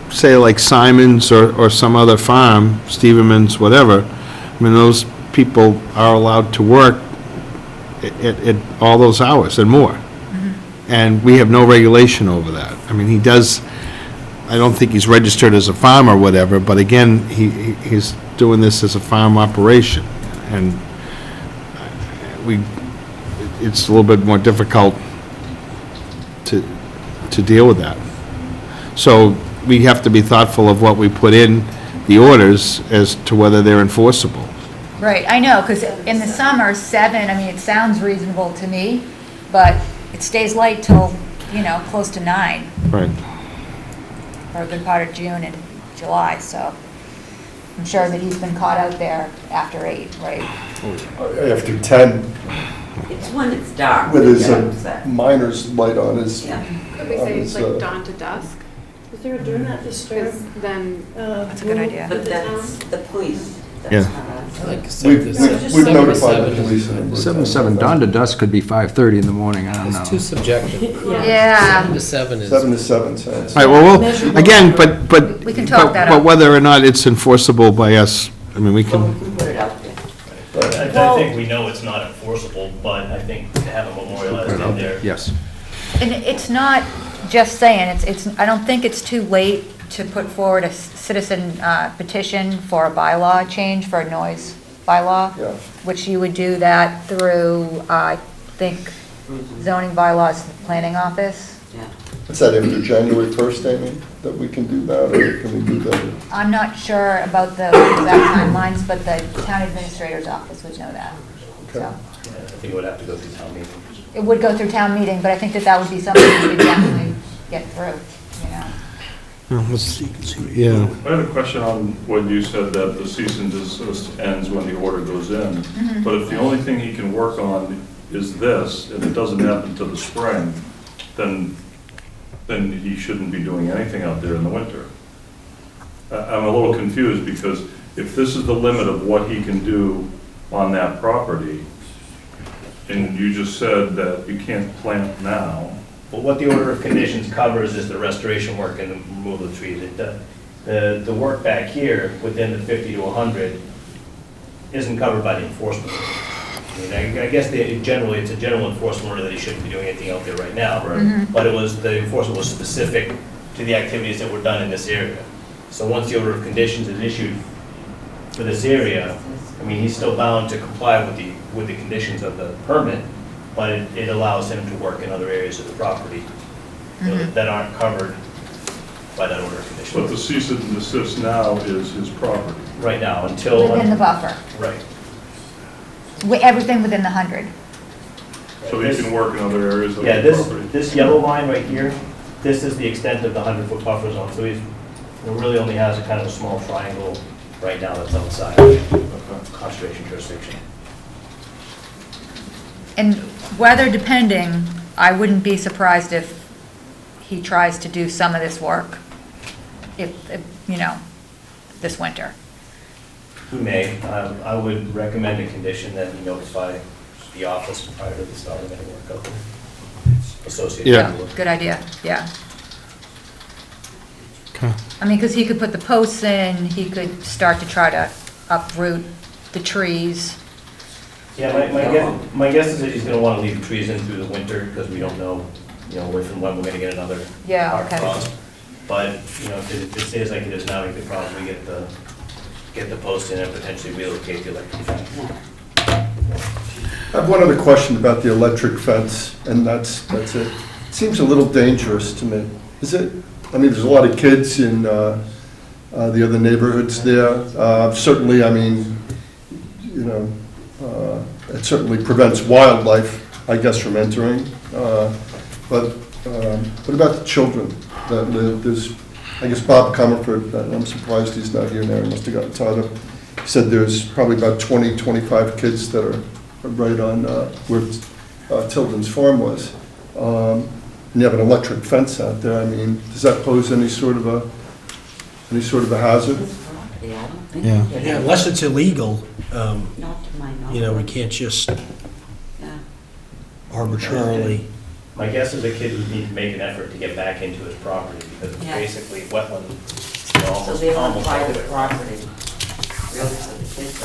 S1: say, like Simon's or some other farm, Steverman's, whatever, I mean, those people are allowed to work at all those hours and more. And we have no regulation over that. I mean, he does, I don't think he's registered as a farm or whatever, but again, he's doing this as a farm operation. And it's a little bit more difficult to deal with that. So we have to be thoughtful of what we put in the orders as to whether they're enforceable.
S4: Right, I know, because in the summer, 7, I mean, it sounds reasonable to me, but it stays light till, close to 9,
S1: Right.
S4: or a good part of June and July, so I'm sure that he's been caught out there after 8, right?
S11: After 10,
S2: It's when it's dark.
S11: with
S2: they
S11: his
S2: get upset.
S11: miner's light on his.
S2: Yeah.
S6: Could we
S11: on
S6: say it's
S11: his,
S6: like dawn to dusk?
S12: Is there a do not disturb?
S6: Because then,
S4: That's a good idea.
S2: But that's the police. That's
S1: Yeah.
S2: not us.
S11: We've notified the police.
S3: 7 to 7, dawn to dusk could be 5:30 in the morning, I don't know.
S7: It's too subjective.
S4: Yeah.
S7: 7 to 7 is.
S11: 7 to 7 sounds.
S1: All right, well, again, but.
S4: We can talk that
S1: But
S4: up.
S1: whether or not it's enforceable by us, I mean, we
S2: Well,
S1: can,
S2: we can put it out there.
S15: I think we know it's not enforceable, but I think to have it memorialized in there.
S3: Yes.
S4: And it's not just saying, I don't think it's too late to put forward a citizen petition for a bylaw change, for a noise bylaw,
S11: Yeah.
S4: which you would do that through, I think, zoning bylaws, planning office.
S2: Yeah.
S11: Is that after January 1st, Amy, that we can do that, or can we do that?
S4: I'm not sure about the exact timelines, but the town administrator's office would know that.
S11: Okay.
S4: So
S15: I think it would have to go through town meeting.
S4: it would go through town meeting, but I think that would be something we could definitely get through,
S1: yeah.
S13: I have a question on what you said, that the cease and desist ends when the order goes in. But if the only thing he can work on is this, and it doesn't happen till the spring, then he shouldn't be doing anything out there in the winter. I'm a little confused, because if this is the limit of what he can do on that property, and you just said that you can't plant now,
S15: But what the order of conditions covers is the restoration work and the removal of trees. The work back here, within the 50 to 100, isn't covered by the enforcement. I mean, I guess generally, it's a general enforcement order that he shouldn't be doing anything out there right now. But the enforcement was specific to the activities that were done in this area. So once the order of conditions is issued for this area, I mean, he's still bound to comply with the conditions of the permit, but it allows him to work in other areas of the property that aren't covered by that order of
S13: but
S15: conditions.
S13: the cease and desist now is his property.
S15: Right now, until.
S4: within the buffer.
S15: Right.
S4: Everything within the 100.
S13: So he can work in other areas of
S15: Yeah,
S13: the property.
S15: this yellow line right here, this is the extent of the 100-foot buffer zone, so he really only has a kind of a small triangle right now that's outside conservation jurisdiction.
S4: And weather depending, I wouldn't be surprised if he tries to do some of this work, if this winter.
S15: He may. I would recommend a condition that he notify the office prior to the start of any work out there associated
S1: Yeah.
S15: with the work.
S4: Good idea, yeah. I mean, because he could put the posts in, he could start to try to uproot the trees.
S15: Yeah, my guess is that he's gonna wanna leave the trees in through the winter, because we don't know, if and when we're gonna get another
S4: Yeah,
S15: hard
S4: okay.
S15: frost. But, if it stays like it is now, he could probably get the post in and potentially relocate the electric fence.
S11: I have one other question about the electric fence, and that's it. It seems a little dangerous to me. Is it, I mean, there's a lot of kids in the other neighborhoods there. Certainly, I mean, you know, it certainly prevents wildlife, I guess, from entering. But what about the children? There's, I guess Bob Comerford, I'm surprised he's not here now, he must have gotten tied up. He said there's probably about 20, 25 kids that are right on where Tilden's farm was. And you have an electric fence out there. I mean, does that pose any sort of a hazard?
S2: Yeah, I don't think
S1: Yeah.
S2: we can.
S14: Yeah, unless it's illegal,
S2: Not to my knowledge.
S14: you know, we can't just
S2: Yeah.
S14: arbitrarily.
S15: My guess is the kid would need to make an effort to get back into his property because it's
S2: Yeah.
S15: basically wetland,
S2: So
S15: almost,
S2: they're on
S15: almost
S2: private
S15: everywhere.
S2: property, really, for the kids.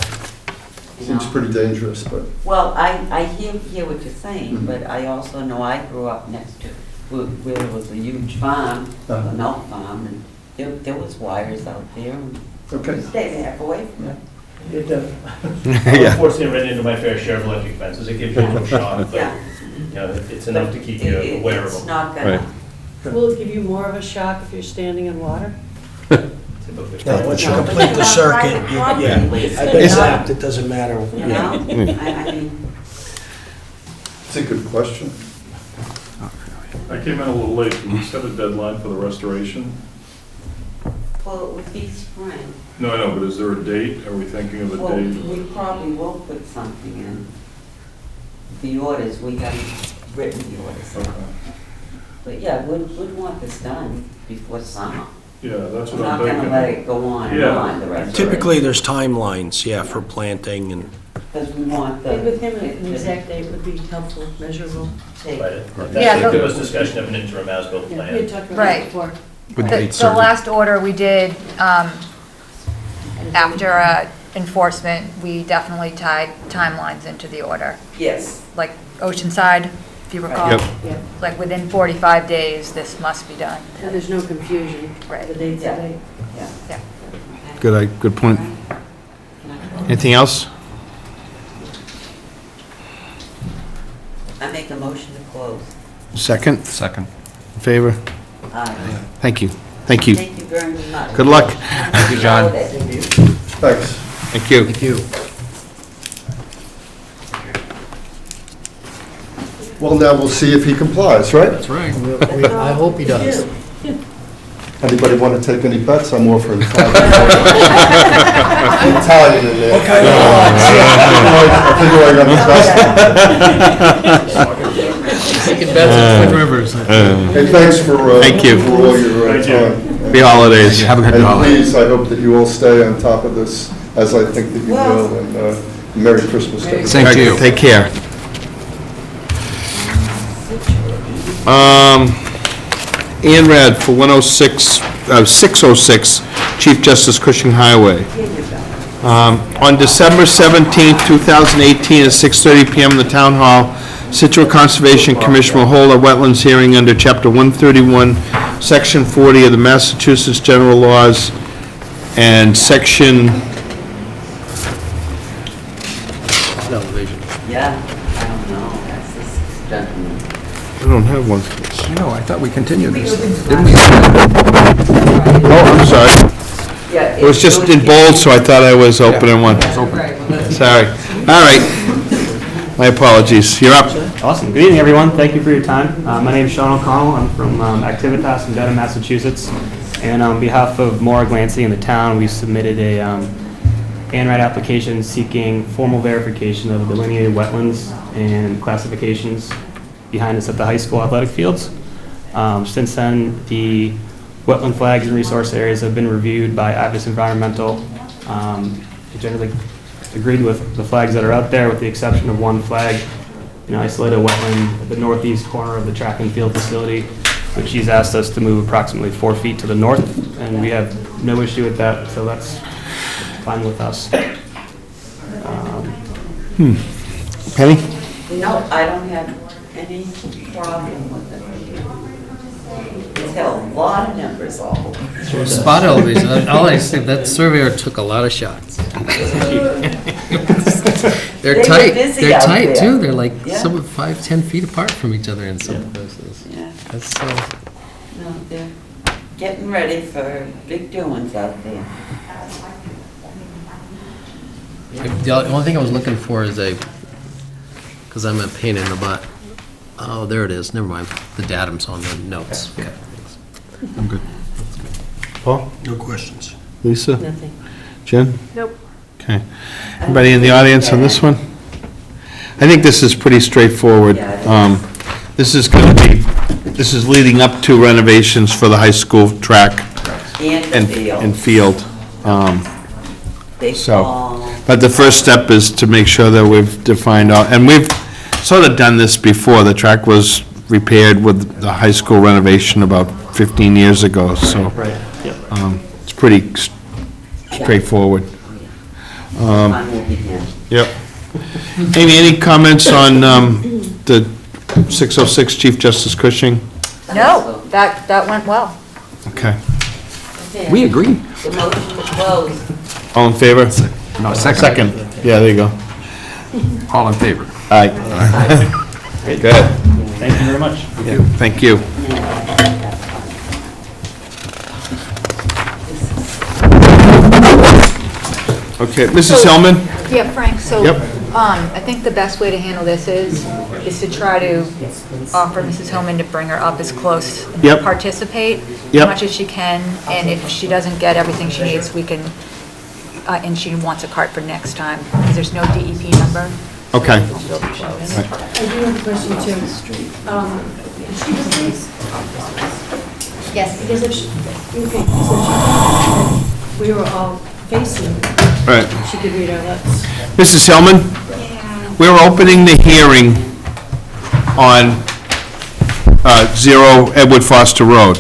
S2: You
S11: Seems
S2: know?
S11: pretty dangerous, but,
S2: Well, I hear what you're saying, but I also know I grew up next to, where there was a huge farm, a milk farm, and there was wires out there, and
S11: okay.
S2: we stayed half away from it.
S15: It, unfortunately, ran into my fair share of electric fences. It gives you a little shock, but,
S2: Yeah.
S15: you know, it's enough to keep you aware of
S2: It's
S15: them.
S2: not gonna,
S12: Will it give you more of a shock if you're standing in water?
S15: Typically.
S14: Yeah, once you
S2: No, but
S14: complete
S2: you
S14: the
S2: have
S14: circuit,
S2: private property,
S14: yeah.
S2: Lisa.
S14: I've been zapped, it doesn't matter.
S2: you know? I mean,
S11: It's a good question.
S13: I came in a little late. Can we set a deadline for the restoration?
S2: well, it would be spring.
S13: No, I know, but is there a date? Are we thinking of a
S2: Well,
S13: date?
S2: we probably will put something in. The orders, we haven't written the orders.
S13: Okay.
S2: But yeah, we'd want this done before summer.
S13: Yeah, that's
S2: We're
S13: what
S2: not
S13: I'm
S2: gonna let
S13: thinking.
S2: it go on and
S13: Yeah.
S2: on the rest
S14: Typically, there's timelines, yeah, for planting and,
S2: Because we want the.
S12: Maybe with him, an exact date would be helpful, measurable.
S2: take-
S15: But
S4: Yeah,
S15: that's,
S4: the-
S15: there was discussion of an interim as-built
S12: Yeah,
S15: plan.
S12: we had talked about
S4: Right.
S12: that before.
S1: With
S4: The
S1: dates
S4: the
S1: certain.
S4: last order we did, after enforcement, we definitely tied timelines into the order.
S2: Yes,
S4: Like Oceanside, if you recall.
S1: Yep.
S12: Yeah,
S4: Like within 45 days, this must be done.
S12: and there's no confusion.
S4: Right.
S12: The date's
S2: Yeah.
S12: the date.
S2: yeah.
S1: Good point. Anything else?
S2: I make a motion to close.
S1: Second?
S3: Second.
S1: In favor?
S2: Aye.
S1: Thank you. Thank you.
S2: Thank you very much.
S1: Good luck.
S2: Thank
S3: you, John.
S11: Thanks.
S1: Thank you.
S14: thank you.
S11: Well, now we'll see if he complies, right?
S3: That's right.
S14: I hope he does.
S11: Anybody want to take any bets? I'm offering $5. Italian in there.
S14: Okay.
S11: I figure I got the best.
S14: Taking bets at Twin Rivers.
S11: Hey, thanks for
S1: Thank you.
S11: for all your
S13: Thank you.
S11: time.
S1: Happy holidays.
S3: Have a good
S11: And
S3: holiday.
S11: please, I hope that you all stay on top of this, as I think that you
S2: Well-
S11: will, and Merry Christmas to everybody.
S3: Same to you.
S1: Take care. Rad for 606 Chief Justice Cushing Highway. On December 17, 2018, at 6:30 PM in the Town Hall, Scituate Conservation Commission will hold a wetlands hearing under Chapter 131, Section 40 of the Massachusetts General Laws, and Section,
S2: Yeah, I don't know, that's this gentleman.
S1: I don't have one.
S3: No, I thought we continued this, didn't we?
S1: Oh, I'm sorry.
S2: Yeah.
S1: It was just in bold, so I thought I was opening one. Sorry. All right. My apologies. You're up.
S16: Awesome. Good evening, everyone. Thank you for your time. My name is Sean O'Connell. I'm from Activitas in Dedham, Massachusetts. And on behalf of Maura Glancy and the town, we submitted a ANRAD application seeking formal verification of delineated wetlands and classifications behind us at the high school athletic fields. Since then, the wetland flags and resource areas have been reviewed by Atlas Environmental. They generally agreed with the flags that are out there, with the exception of one flag, an isolated wetland at the northeast corner of the track and field facility, which she's asked us to move approximately 4 feet to the north, and we have no issue with that, so that's fine with us.
S1: Penny?
S2: No, I don't have any problem with it. It's got a lot of numbers all over.
S17: Spot elevation, all I say, that surveyor took a lot of shots.
S2: They
S17: They're
S2: were
S17: tight,
S2: busy
S17: they're
S2: out
S17: tight
S2: there.
S17: too, they're like
S2: Yeah.
S17: some 5-10 feet apart from each other in some places.
S2: Yeah.
S17: That's,
S2: No, they're getting ready for big doings out there.
S17: The only thing I was looking for is because I'm a pain in the butt. Oh, there it is, never mind. The datum's on the notes. Okay.
S1: I'm good. Paul?
S14: No questions.
S1: Lisa?
S12: Nothing.
S1: Jen?
S6: Nope.
S1: Okay. Anybody in the audience on this one? I think this is pretty straightforward. This is going to be, this is leading up to renovations for the high school track
S2: And the
S1: and
S2: field.
S1: field.
S2: Big
S1: So,
S2: ball.
S1: but the first step is to make sure that we've defined all, and we've sort of done this before. The track was repaired with the high school renovation about 15 years ago, so. It's pretty straightforward.
S2: Fun will begin.
S1: Yep. Amy, any comments on the 606 Chief Justice Cushing?
S4: No, that went well.
S1: Okay.
S3: We agree.
S2: The motion to close.
S1: All in favor?
S3: No, second.
S1: Second. Yeah, there you go.
S3: All in favor?
S1: Aye. Good.
S16: Thank you very much.
S1: Thank you. Okay, Mrs. Hellman?
S4: Yeah, Frank, so,
S1: Yep.
S4: I think the best way to handle this is to try to offer Mrs. Hillman to bring her up as close and
S1: Yep.
S4: participate
S1: Yep.
S4: as much as she can, and if she doesn't get everything she needs, we can, and she wants a card for next time, because there's no DEP number.
S1: Okay.
S4: She'll be close.
S12: I do have a question too.
S4: Yes.
S12: Because if she, okay, so she, we were all facing,
S1: Right.
S12: she could read our lips.
S1: Mrs. Hellman? We're opening the hearing on 0 Edward Foster Road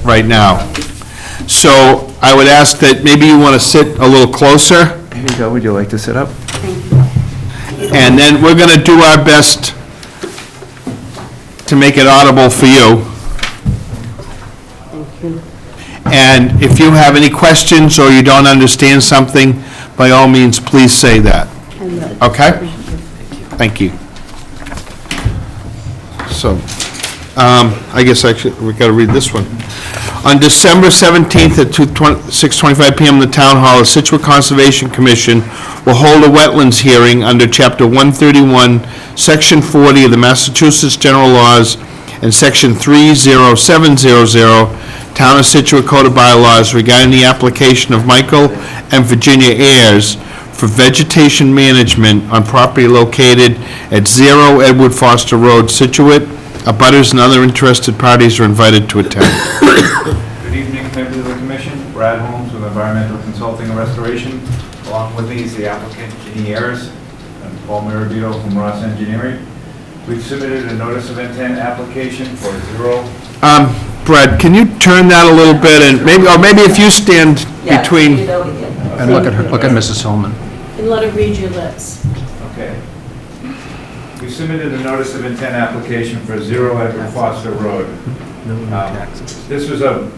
S1: right now. So I would ask that maybe you want to sit a little closer,
S3: Amigo, would you like to sit up?
S1: and then we're going to do our best to make it audible for you. And if you have any questions or you don't understand something, by all means, please say that. Okay? Thank you. So, I guess we got to read this one. On December 17th at 6:25 PM, the Town Hall, the Scituate Conservation Commission will hold a wetlands hearing under Chapter 131, Section 40 of the Massachusetts General Laws and Section 30700, Town of Scituate Code of Bylaws regarding the application of Michael and Virginia Ayers for vegetation management on property located at 0 Edward Foster Road, Scituate. Abutters and other interested parties are invited to attend.
S18: Good evening, members of the commission. Brad Holmes with Environmental Consulting and Restoration. Along with me is the applicant, Ginny Ayers, and Paul Mirabito from Ross Engineering. We've submitted a notice of intent application for 0.
S1: Brad, can you turn that a little bit, and maybe if you stand
S2: Yeah,
S1: between,
S2: get over here.
S3: And look at Mrs. Hellman.
S12: And let her read your lips.
S18: Okay. We submitted a notice of intent application for 0 Edward Foster Road. This was a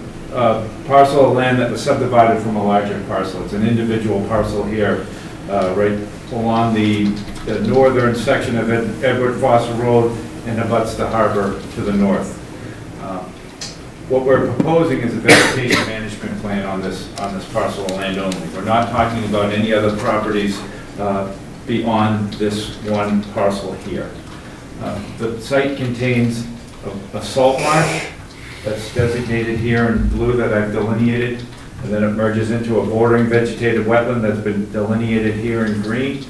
S18: parcel of land that was subdivided from a larger parcel. It's an individual parcel here, right along the northern section of Edward Foster Road and abuts the harbor to the north. What we're proposing is a vegetation management plan on this parcel of land only. We're not talking about any other properties beyond this one parcel here. The site contains a salt marsh that's designated here in blue that I've delineated, and then it merges into a bordering vegetated wetland that's been delineated here in green.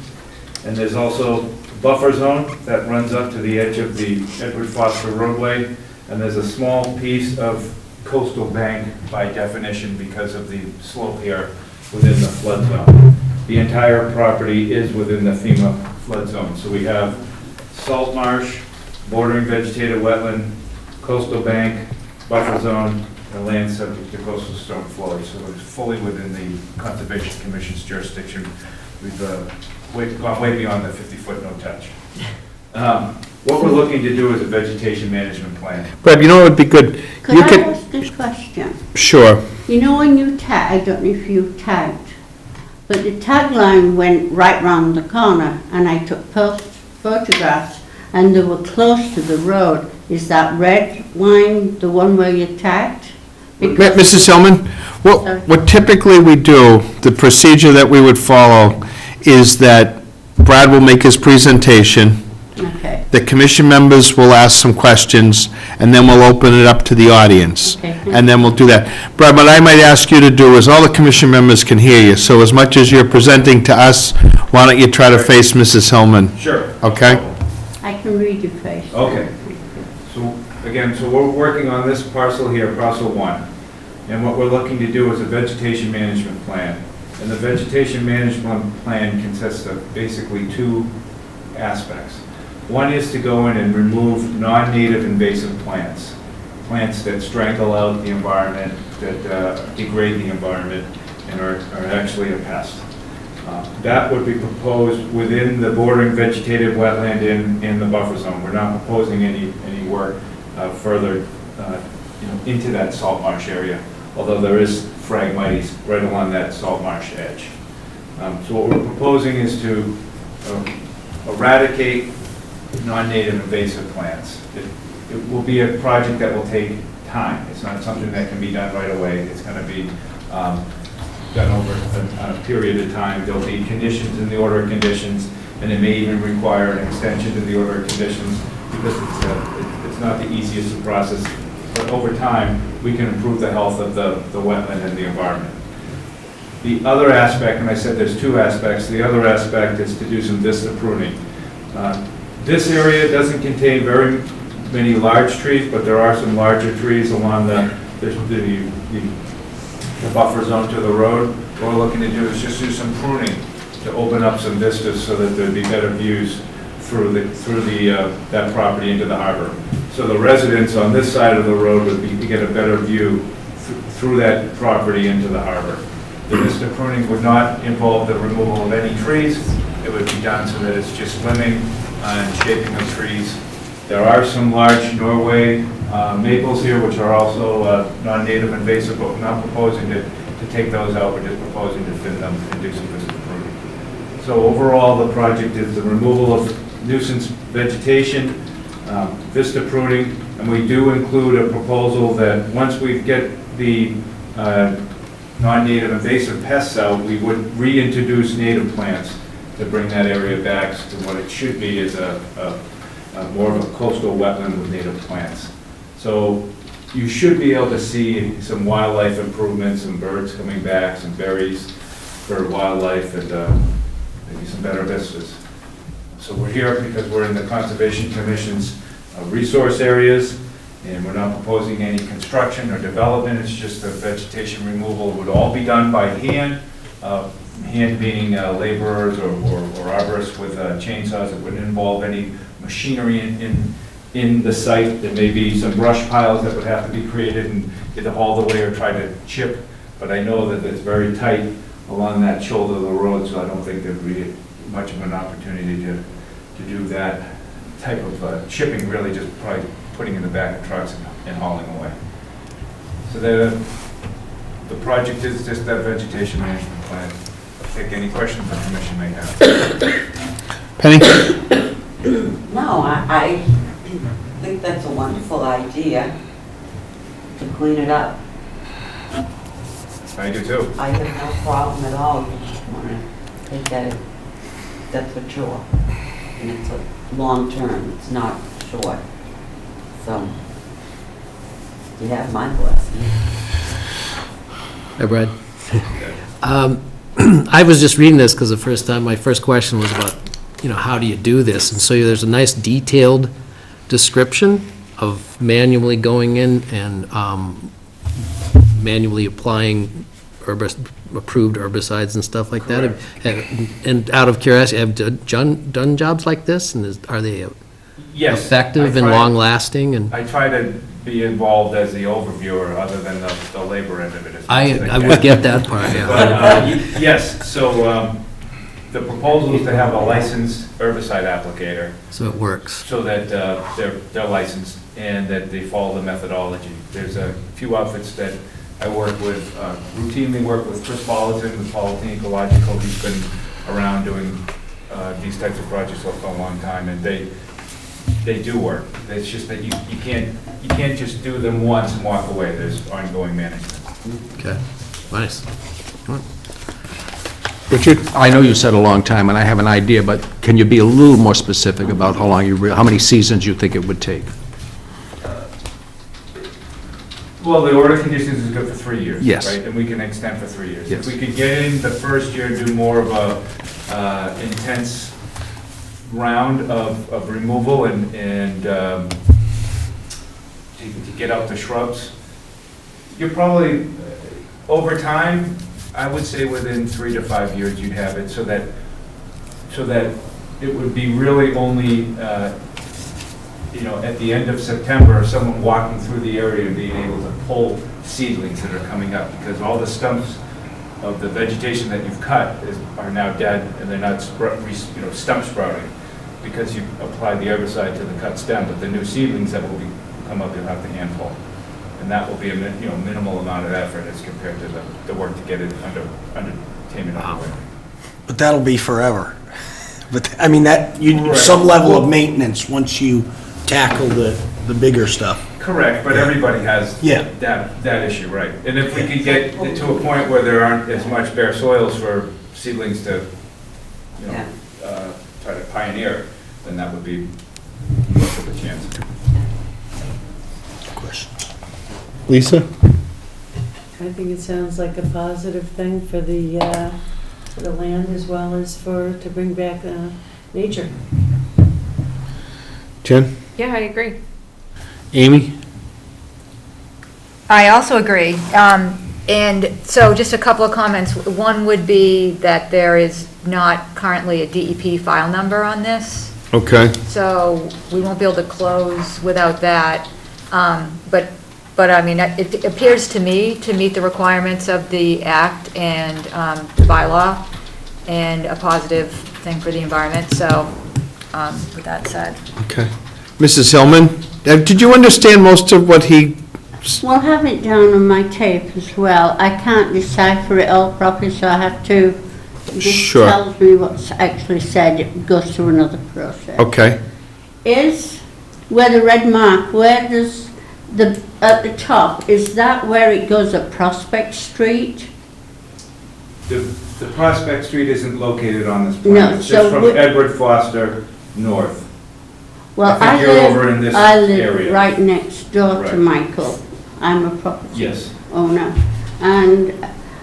S18: And there's also a buffer zone that runs up to the edge of the Edward Foster roadway, and there's a small piece of coastal bank by definition because of the slope here within the flood zone. The entire property is within the FEMA flood zone. So we have salt marsh, bordering vegetated wetland, coastal bank, buffer zone, and land subject to coastal storm flows. So it's fully within the Conservation Commission's jurisdiction. We've gone way beyond the 50-foot no touch. What we're looking to do is a vegetation management plan.
S1: Brad, you know what would be good?
S9: Could
S1: You
S9: I
S1: could.
S9: ask this question?
S1: Sure.
S9: You know when you tag, I don't know if you tagged, but the tagline went right round the corner, and I took photographs, and they were close to the road. Is that red line the one where you tagged? Because-
S1: Mrs. Hillman, what typically we do, the procedure that we would follow is that Brad will make his presentation,
S9: Okay.
S1: the commission members will ask some questions, and then we'll open it up to the audience.
S9: Okay.
S1: And then we'll do that. Brad, what I might ask you to do is, all the commission members can hear you, so as much as you're presenting to us, why don't you try to face Mrs. Hillman?
S18: Sure.
S1: Okay?
S9: I can read your face.
S18: Okay. So, again, so we're working on this parcel here, parcel 1. And what we're looking to do is a vegetation management plan. And the vegetation management plan consists of basically 2 aspects. One is to go in and remove non-native invasive plants, plants that strangle out the environment, that degrade the environment, and are actually a pest. That would be proposed within the bordering vegetative wetland in the buffer zone. We're not proposing any work further into that salt marsh area, although there is phragmites right along that salt marsh edge. So what we're proposing is to eradicate non-native invasive plants. It will be a project that will take time. It's not something that can be done right away. It's going to be done over a period of time. There'll be conditions in the order of conditions, and it may even require an extension to the order of conditions because it's not the easiest of process. But over time, we can improve the health of the wetland and the environment. The other aspect, and I said there's 2 aspects, the other aspect is to do some vista pruning. This area doesn't contain very many large trees, but there are some larger trees along the buffer zone to the road. What we're looking to do is just do some pruning to open up some vistas so that there'd be better views through that property into the harbor. So the residents on this side of the road would be to get a better view through that property into the harbor. The vista pruning would not involve the removal of any trees. It would be done so that it's just limbing and shaping of trees. There are some large Norway maples here, which are also non-native invasive, but we're not proposing to take those out. We're just proposing to thin them and do some vista pruning. So overall, the project is the removal of nuisance vegetation, vista pruning, and we do include a proposal that once we get the non-native invasive pests out, we would reintroduce native plants to bring that area back to what it should be as more of a coastal wetland with native plants. So you should be able to see some wildlife improvements, some birds coming back, some berries for wildlife, and maybe some better vistas. So we're here because we're in the Conservation Commission's resource areas, and we're not proposing any construction or development. It's just the vegetation removal would all be done by hand, hand being laborers or arborists with chainsaws. It wouldn't involve any machinery in the site. There may be some brush piles that would have to be created and either hauled away or try to chip, but I know that it's very tight along that shoulder of the road, so I don't think there'd be much of an opportunity to do that type of chipping, really just probably putting in the back of trucks and hauling away. So the project is just that vegetation management plan. I'll take any questions the commission may have.
S1: Penny?
S2: No, I think that's a wonderful idea to clean it up.
S18: I do too.
S2: I have no problem at all. You just want to take at it. That's for sure. And it's a long term, it's not short. So, you have my blessing.
S17: Hi, Brad. I was just reading this because the first time, my first question was about, how do you do this? And so there's a nice detailed description of manually going in and manually applying approved herbicides and stuff like that. And out of curiosity, have you done jobs like this? And are they effective and long-lasting? And
S18: I try to be involved as the overviewer, other than the labor end of it.
S17: I would get that part, yeah.
S18: But, yes, so the proposal is to have a licensed herbicide applicator.
S17: So it works.
S18: So that they're licensed and that they follow the methodology. There's a few outfits that I work with, routinely work with Chris Bolliton with Bolliton Ecological. He's been around doing these types of projects for a long time, and they they do work. It's just that you can't just do them once and walk away. There's ongoing management.
S17: Okay, nice.
S1: Richard?
S3: I know you said a long time, and I have an idea, but can you be a little more specific about how long how many seasons you think it would take?
S18: Well, the order of conditions is good for 3 years.
S3: Yes.
S18: Right, and we can extend for 3 years.
S3: Yes.
S18: If we could get in the first year and do more of a intense round of removal and to get out the shrubs, you're probably, over time, I would say within 3 to 5 years you'd have it, so that it would be really only, at the end of September, someone walking through the area and being able to pull seedlings that are coming up, because all the stumps of the vegetation that you've cut are now dead, and they're not stump sprouting, because you applied the herbicide to the cut stem, but the new seedlings that will come up, you'll have to hand pull. And that will be a minimal amount of effort as compared to the work to get it undertaken underway.
S14: But that'll be forever. But, I mean,
S18: Right.
S14: some level of maintenance once you tackle the bigger stuff.
S18: Correct, but everybody has
S14: Yeah.
S18: that issue, right? And if we could get to a point where there aren't as much bare soils for seedlings to, try to pioneer, then that would be much of a chance.
S14: Questions?
S1: Lisa?
S12: I think it sounds like a positive thing for the land as well as to bring back nature.
S1: Jen?
S6: Yeah, I agree.
S1: Amy?
S4: I also agree. And so just a couple of comments. One would be that there is not currently a DEP file number on this,
S1: Okay.
S4: so we won't be able to close without that. But I mean, it appears to me to meet the requirements of the act and the bylaw, and a positive thing for the environment, so with that said.
S1: Okay. Mrs. Hillman, did you understand most of what he?
S9: Well, I have it down on my tape as well. I can't decipher it all properly, so I have to, this
S1: Sure.
S9: tells me what's actually said, it goes through another process.
S1: Okay.
S9: Is where the red mark, where does at the top, is that where it goes at Prospect Street?
S18: The Prospect Street isn't located on this plan.
S9: No,
S18: It's
S9: so
S18: just from Edward Foster north.
S9: Well,
S18: I think you're over in this
S9: I live
S18: area.
S9: right next door to
S18: Right.
S9: Michael. I'm a property
S18: Yes.
S9: owner. And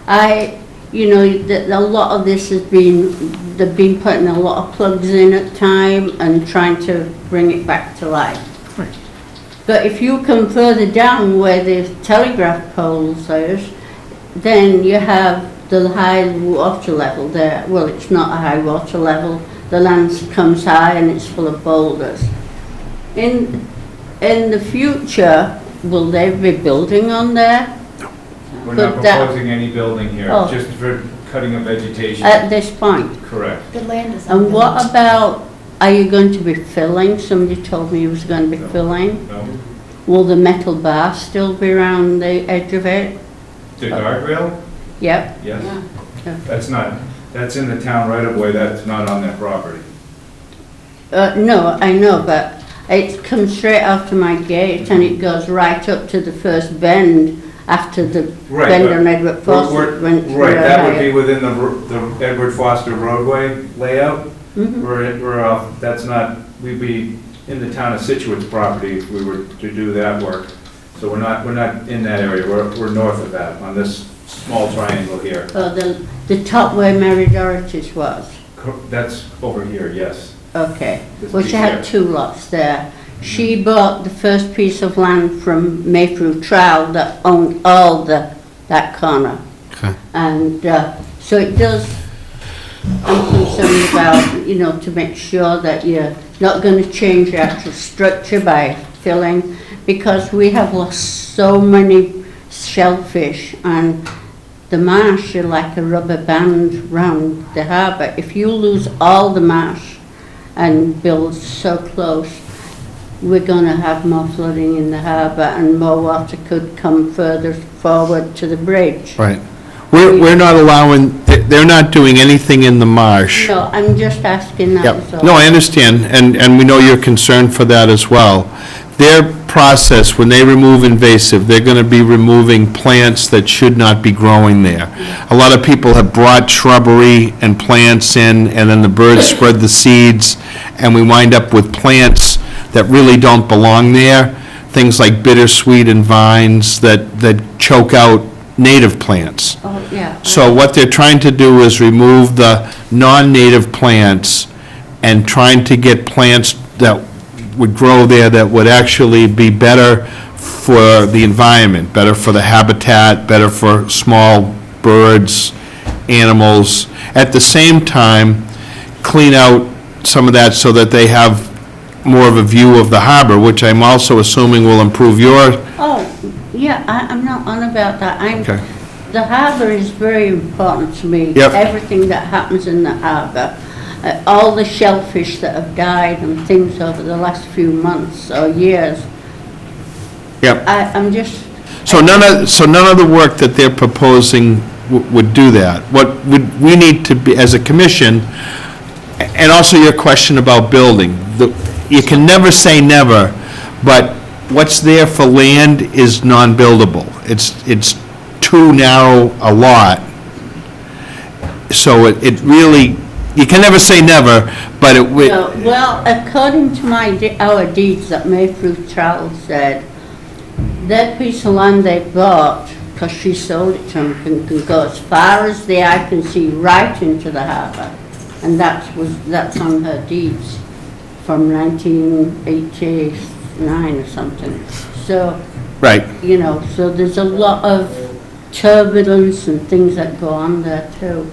S9: a lot of this has been, they've been putting a lot of plugs in at time and trying to bring it back to life.
S1: Right.
S9: But if you come further down where the telegraph poles is, then you have the high water level there. Well, it's not a high water level. The land comes high and it's full of boulders. In the future, will they be building on there?
S18: We're
S9: But
S18: not
S9: that-
S18: proposing any building here,
S9: Oh.
S18: just for cutting of vegetation.
S9: At this point?
S18: Correct.
S4: The land is.
S9: And what about, are you going to be filling? Somebody told me you was going to be filling.
S18: No?
S9: Will the metal bar still be around the edge of it?
S18: The guardrail?
S9: Yep.
S18: Yes.
S9: Yeah.
S18: That's in the town right of way, that's not on their property.
S9: No, I know, but it comes straight after my gate and it goes right up to the first bend after the
S18: Right,
S9: bend
S18: but
S9: on Edward Foster went through.
S18: Right, that would be within the Edward Foster roadway layout.
S9: Mhm.
S18: We're off, that's not, we'd be in the town of Scituate's property if we were to do that work. So we're not in that area, we're north of that, on this small triangle here.
S9: Oh, the top where Mary Doherty's was.
S18: That's over here, yes.
S9: Okay,
S18: This
S9: well,
S18: piece
S9: she had
S18: here.
S9: 2 lots there. She bought the first piece of land from Mayfrew Trowell that owned all that corner.
S1: Okay.
S9: And so it does, I'm concerned about, to make sure that you're not going to change the actual structure by filling, because we have lost so many shellfish, and the marsh are like a rubber band round the harbour. If you lose all the marsh and build so close, we're going to have more flooding in the harbour and more water could come further forward to the bridge.
S1: Right. We're not allowing, they're not doing anything in the marsh.
S9: No, I'm just asking that.
S1: Yep.
S9: so-
S1: No, I understand, and we know you're concerned for that as well. Their process, when they remove invasive, they're going to be removing plants that should not be growing there. A lot of people have brought shrubbery and plants in, and then the birds spread the seeds, and we wind up with plants that really don't belong there, things like bittersweet and vines that choke out native plants.
S9: Oh, yeah.
S1: So what they're trying to do is remove the non-native plants and trying to get plants that would grow there that would actually be better for the environment, better for the habitat, better for small birds, animals. At the same time, clean out some of that so that they have more of a view of the harbor, which I'm also assuming will improve your,
S9: Oh, yeah, I'm not on about that.
S1: okay.
S9: The harbor is very important to me.
S1: Yep.
S9: Everything that happens in the harbor, all the shellfish that have died and things over the last few months or years.
S1: Yep.
S9: I'm just.
S1: So none of the work that they're proposing would do that. What we need to be, as a commission, and also your question about building, you can never say never, but what's there for land is non-buildable. It's too narrow a lot. So it really, you can never say never, but it would.
S9: Well, according to our deeds that Mayfruit Charles said, that piece of land they bought, because she sold it to them, can go as far as the eye can see right into the harbour. And that's on her deeds from 1989 or something. So,
S1: right.
S9: You know, so there's a lot of turbulence and things that go on there too.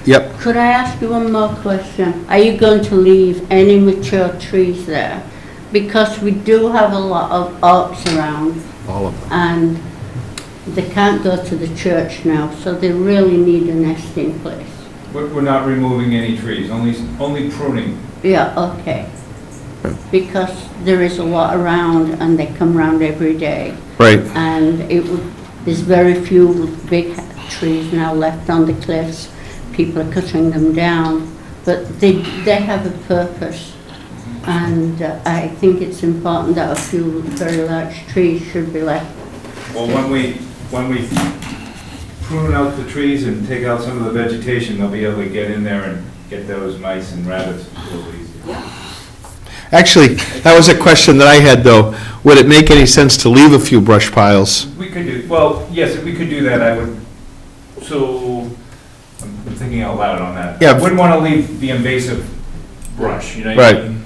S1: Yep.
S9: Could I ask you one more question? Are you going to leave any mature trees there? Because we do have a lot of oaks around.
S1: All of them.
S9: And they can't go to the church now, so they really need a nesting place.
S18: We're not removing any trees, only pruning.
S9: Yeah, okay. Because there is a lot around and they come around every day.
S1: Right.
S9: And there's very few big trees now left on the cliffs. People are cutting them down, but they have a purpose. And I think it's important that a few very large trees should be left.
S18: Well, when we prune out the trees and take out some of the vegetation, they'll be able to get in there and get those mice and rabbits a little easier.
S1: Actually, that was a question that I had, though. Would it make any sense to leave a few brush piles?
S18: We could do, well, yes, we could do that, so, I'm thinking out loud on that.
S1: Yeah.
S18: I wouldn't want to leave the invasive brush, you know? what I
S1: Right.
S18: mean?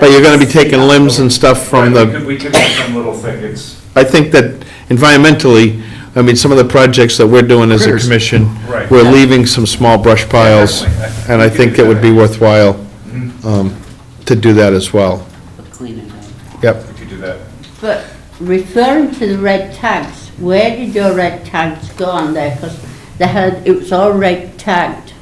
S1: But you're going to be taking limbs and stuff from
S18: Right,
S1: the,
S18: we could make some little thickets.
S1: I think that environmentally, I mean, some of the projects that we're doing as a
S17: Critters.
S1: commission,
S18: Right.
S1: we're leaving some small brush piles,
S18: definitely.
S1: and I think it would be worthwhile
S18: Mhm.
S1: to do that as well.
S2: Clean it up.
S1: Yep.
S18: We could do that.
S9: But referring to the red tags, where did your red tags go on there? Because it was all red tagged,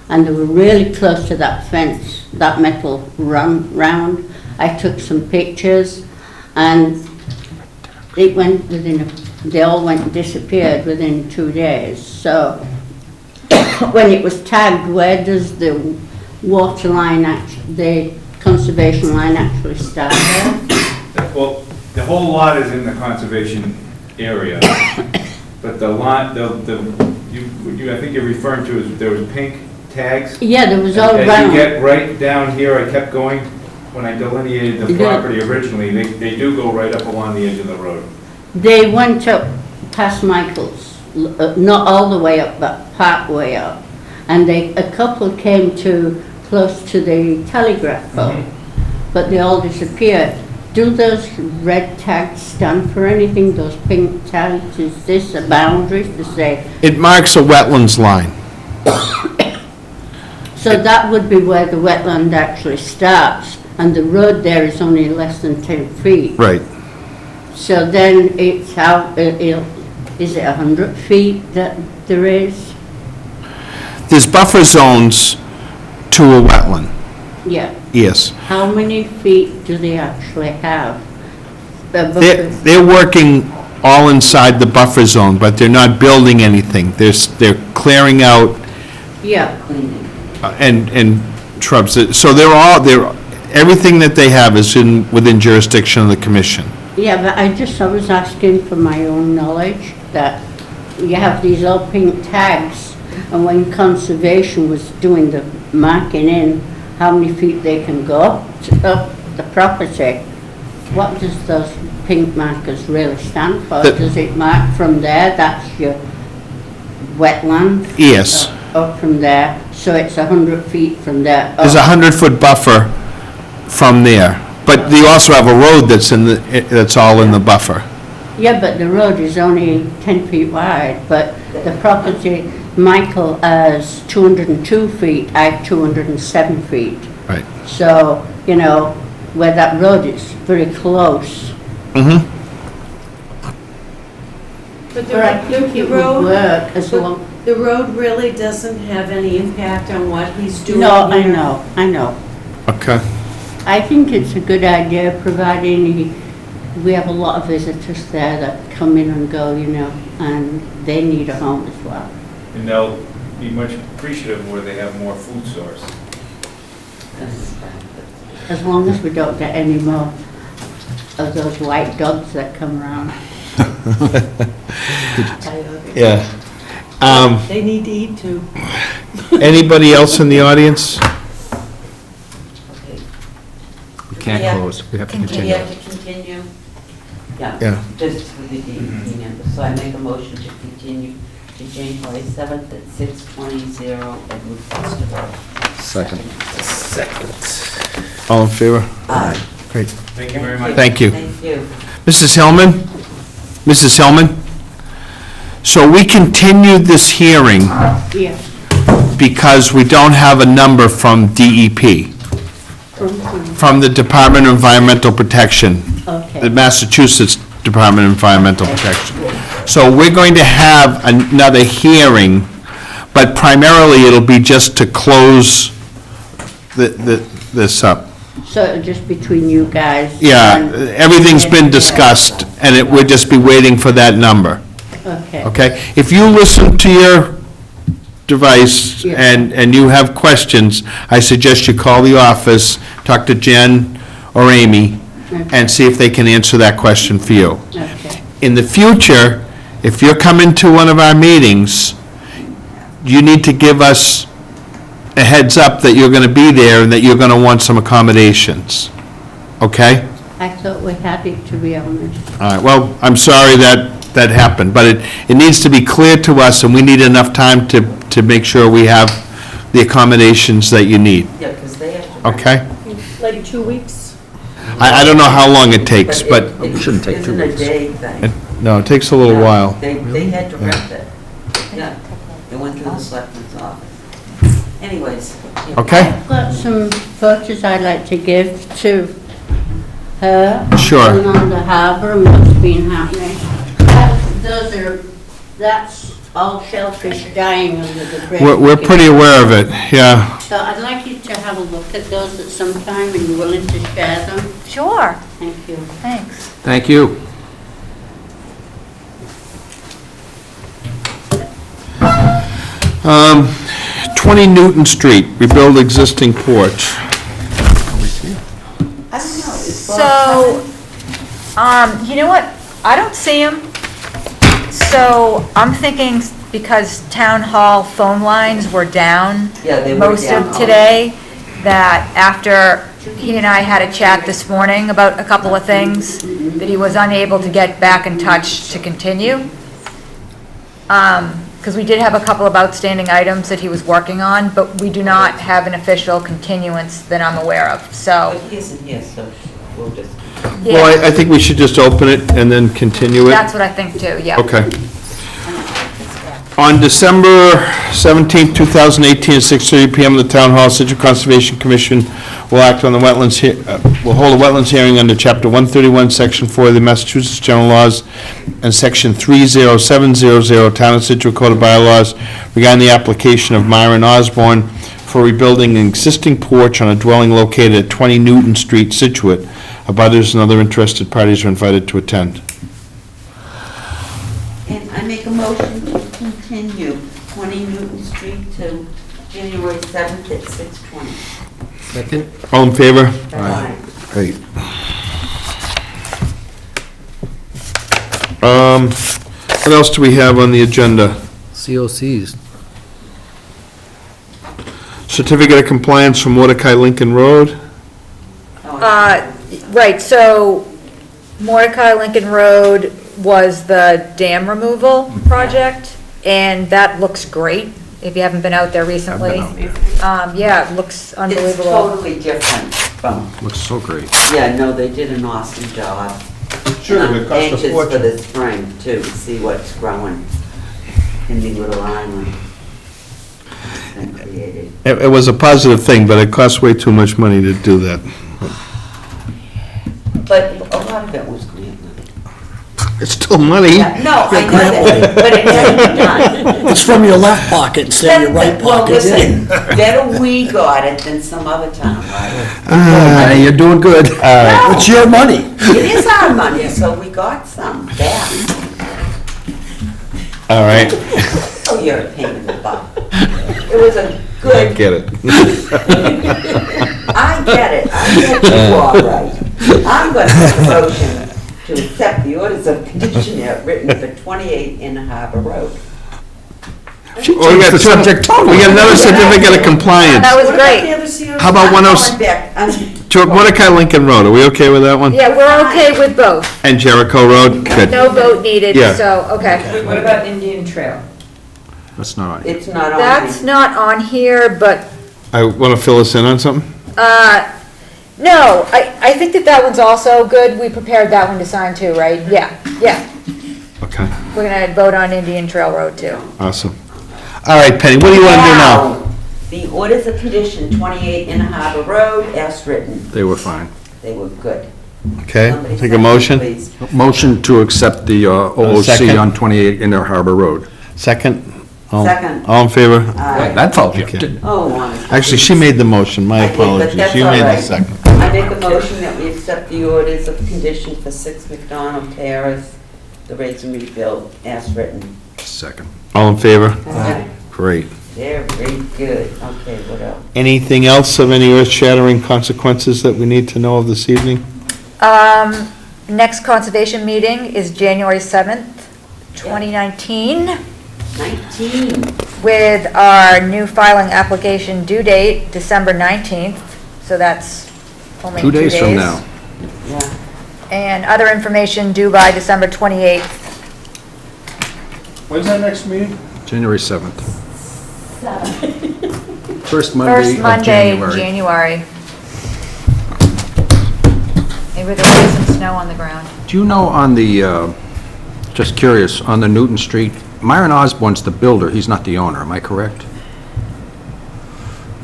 S9: and they were really close to that fence, that metal round. I took some pictures, and it went they all went and disappeared within 2 days. So when it was tagged, where does the water line, the conservation line actually start there?
S18: Well, the whole lot is in the conservation area, but the lot, I think you're referring to, is there was pink tags?
S9: Yeah, there was all
S18: As
S9: round.
S18: you get right down here, I kept going, when I delineated the
S9: Yeah.
S18: property originally, they do go right up along the edge of the road.
S9: They went up past Michael's, not all the way up, but part way up. And a couple came to close to the telegraph pole, but they all disappeared. Do those red tags stand for anything, those pink tags? Is this a boundary to say?
S1: It marks a wetlands line.
S9: So that would be where the wetland actually starts, and the road there is only less than 10 feet.
S1: Right.
S9: So then it's how, is it 100 feet that there is?
S1: There's buffer zones to a wetland,
S9: Yeah.
S1: yes.
S9: How many feet do they actually have?
S1: They're working all inside the buffer zone, but they're not building anything. They're clearing out
S9: Yeah,
S1: and shrubs. So everything that they have is within jurisdiction of the commission.
S9: yeah, but I was asking for my own knowledge, that you have these all pink tags, and when conservation was doing the marking in how many feet they can go up the property, what does those pink markers really stand for? Does it mark from there, that's your wetland?
S1: Yes.
S9: Up from there, so it's 100 feet from there.
S1: There's a 100-foot buffer from there, but you also have a road that's all in the buffer.
S9: Yeah, but the road is only 10 feet wide, but the property, Michael has 202 feet, I have 207 feet.
S1: Right.
S9: So, you know, where that road is very close.
S1: Mm-hmm.
S12: But
S9: But I think it would work as long.
S12: The road really doesn't have any impact on what he's doing
S9: No,
S12: here.
S9: I know.
S1: Okay.
S9: I think it's a good idea, providing we have a lot of visitors there that come in and go, you know, and they need a home as well.
S18: And they'll be much appreciative where they have more food source.
S9: As long as we don't get any more of those white dogs that come around.
S1: Yeah.
S12: They need to eat too.
S1: Anybody else in the audience?
S3: We can't close, we have to
S2: We
S3: continue.
S2: have to continue?
S1: Yeah.
S2: Just for the DEP members. So I make a motion to continue to January 7th at 6:20 Edward Foster Road.
S3: Second.
S1: All in favor?
S2: Aye.
S1: Great.
S18: Thank you very much.
S1: Thank you.
S2: Thank you.
S1: Mrs. Hillman? Mrs. Hillman? So we continued this hearing
S9: Yeah.
S1: because we don't have a number from DEP, from the Department of Environmental Protection, the
S9: Okay.
S1: Massachusetts Department of Environmental Protection. So we're going to have another hearing, but primarily it'll be just to close this up.
S9: So just between you guys?
S1: Yeah,
S9: and-
S1: everything's been discussed, and we'll just be waiting for that number,
S9: Okay.
S1: okay? If you listen to your device
S9: Yeah.
S1: and you have questions, I suggest you call the office, talk to Jen or Amy, and see if they can answer that question for you.
S9: Okay.
S1: In the future, if you're coming to one of our meetings, you need to give us a heads up that you're going to be there and that you're going to want some accommodations, okay?
S9: I thought we had it, to be honest.
S1: All right, well, I'm sorry that happened, but it needs to be clear to us, and we need enough time to make sure we have the accommodations that you need,
S2: Yeah, because they have to.
S1: okay?
S12: Like 2 weeks?
S1: I don't know how long it takes, but,
S2: it
S3: shouldn't take 2
S2: isn't a
S3: weeks.
S2: day thing.
S1: no, it takes a little
S2: No,
S1: while.
S2: They had to rent it. Yeah, it went through the selectman's office. Anyways. yeah.
S1: Okay?
S9: I've got some photos I'd like to give to her.
S1: Sure.
S9: And on the harbour and what's been happening. That's all shellfish dying under the bridge.
S1: We're pretty aware of it, yeah.
S9: So I'd like you to have a look at those at some time, and you're willing to share them.
S4: Sure,
S9: Thank you.
S4: thanks.
S3: Thank you.
S1: Um, 20 Newton Street, rebuild existing porch.
S2: I don't know, is Bob
S4: So,
S2: coming?
S4: you know what? I don't see him. So I'm thinking because town hall phone lines were down
S2: Yeah, they were
S4: most
S2: down
S4: of
S2: all
S4: today, that after he and I had a chat this morning about a couple of things, that he was unable to get back in touch to continue. Because we did have a couple of outstanding items that he was working on, but we do not have an official continuance that I'm aware of, so.
S2: But he isn't here, so we'll just.
S1: Well,
S4: Yeah,
S1: I think we should just open it and then continue it.
S4: that's what I think too, yeah.
S1: Okay. On December 17th, 2018, at 6:30 PM, the Town Hall, Situate Conservation Commission will act on the wetlands, will hold a wetlands hearing under Chapter 131, Section 4 of the Massachusetts General Laws and Section 30700 Town of Situate Code of Bylaws regarding the application of Myron Osborne for rebuilding an existing porch on a dwelling located at 20 Newton Street, Scituate. Abutters and other interested parties are invited to attend.
S2: motion to continue 20 Newton Street to January 7th at 6:20.
S17: Second?
S1: All in favor?
S2: Aye.
S1: Great. What else do we have on the agenda?
S17: COCs.
S1: Certificate of compliance for Mordecai Lincoln Road?
S4: Right, so Mordecai Lincoln Road was the dam removal project, and that looks great, if you haven't been out there recently. Yeah, it looks
S2: It's
S4: unbelievable.
S2: totally different from,
S3: Looks so great.
S2: yeah, no, they did an awesome job.
S1: Sure,
S2: And
S1: it
S2: I'm
S1: cost a
S2: anxious
S1: fortune.
S2: for the spring, too, to see what's growing in the little island and created.
S1: It was a positive thing, but it cost way too much money to do that.
S2: But a lot of it was grant money.
S1: It's still money.
S2: Yeah, no, I know that, but it hasn't been done.
S14: It's from your left pocket instead of your right
S2: Well,
S14: pocket.
S2: listen, better we got it than some other town, right?
S3: Hey, you're doing good.
S14: It's your money.
S2: It is our money, so we got some back.
S1: All right,
S2: Oh, you're a pain in the butt. It was a
S1: I
S2: good,
S1: get it.
S2: I get you all right. I'm going to make a motion to accept the orders of condition written for 28 in Harbor Road.
S1: We got
S3: the subject totally.
S1: We got another certificate of compliance.
S4: That was
S12: What about the
S4: great.
S12: other COs?
S1: How about
S2: I'm
S1: 106
S2: going back.
S1: Mordecai Lincoln Road, are we okay with that one?
S4: Yeah, we're okay with both.
S1: And Jericho Road? Good.
S4: No vote needed,
S1: Yeah.
S4: so, okay.
S12: What about Indian Trail?
S3: That's not on here.
S2: It's not on.
S4: That's
S2: the-
S4: not on here, but,
S1: I want to fill us in on something?
S4: no, I think that one's also good. We prepared that one to sign too, right? Yeah, yeah.
S1: Okay,
S4: We're gonna vote on Indian Trail Road too.
S1: awesome. All right, Penny, what do you want to do now?
S2: The orders of condition 28 in Harbor Road as written.
S3: They were fine.
S2: They were good.
S1: Okay,
S2: Somebody
S1: take a
S2: second,
S1: motion?
S2: please.
S3: Motion to accept the OOC
S1: second?
S3: on 28 Inner Harbor Road.
S1: Second? All-
S2: Second.
S1: All in favor?
S2: Aye.
S3: That felt
S1: Okay.
S3: good.
S2: Oh, honestly.
S1: Actually, she made the motion, my
S2: I did, but
S1: apologies.
S2: that's
S1: You
S2: all
S1: made the
S2: right.
S1: second.
S2: I make a motion that we accept the orders of condition for 6 McDonald Terrace, the raise and rebuild as written.
S3: Second.
S1: All in favor?
S2: Okay.
S1: Great.
S2: Very good. Okay, what else?
S1: Anything else of any earth-shattering consequences that we need to know of this evening?
S4: Next conservation meeting is January 7th, 2019,
S2: 19.
S4: with our new filing application due date, December 19th, so that's only 2 days.
S3: 2 days from now.
S2: Yeah.
S4: And other information due by December 28th.
S1: When's that next meeting?
S3: January 7th. First Monday
S4: First
S3: of
S4: Monday in
S3: January.
S4: January. Maybe there'll be some snow on the ground.
S3: Do you know on the, just curious, on the Newton Street, Myron Osborne's the builder, he's not the owner, am I correct?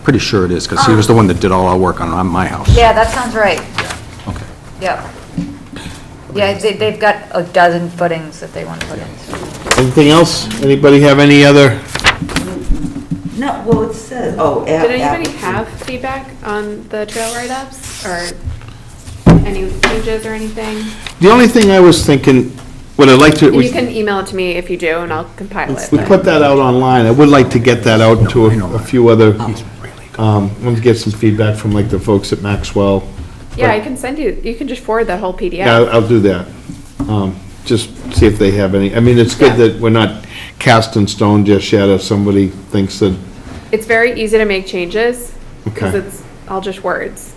S3: Pretty sure it is, because he was the one that did all our work on my house.
S4: Yeah, that sounds right.
S3: Okay.
S4: Yep. Yeah, they've got a dozen footings that they want to put in. so.
S1: Anything else? Anybody have any other?
S2: No, well, it says, oh.
S6: Did anybody have feedback on the trail write-ups, or any changes or anything?
S1: The only thing I was thinking, what I'd like to,
S6: And you
S1: we
S6: can email it to me if you do, and I'll compile it. but-
S1: put that out online. I would like to get that out to a few other, want to get some feedback from like the folks at Maxwell.
S6: Yeah, I can send you, you can just forward that whole
S1: Yeah,
S6: PDF.
S1: I'll do that. Just see if they have any, I mean, it's good
S6: Yeah.
S1: that we're not cast in stone just yet if somebody thinks that,
S6: It's very easy to make changes, because
S1: okay.
S6: it's all just words.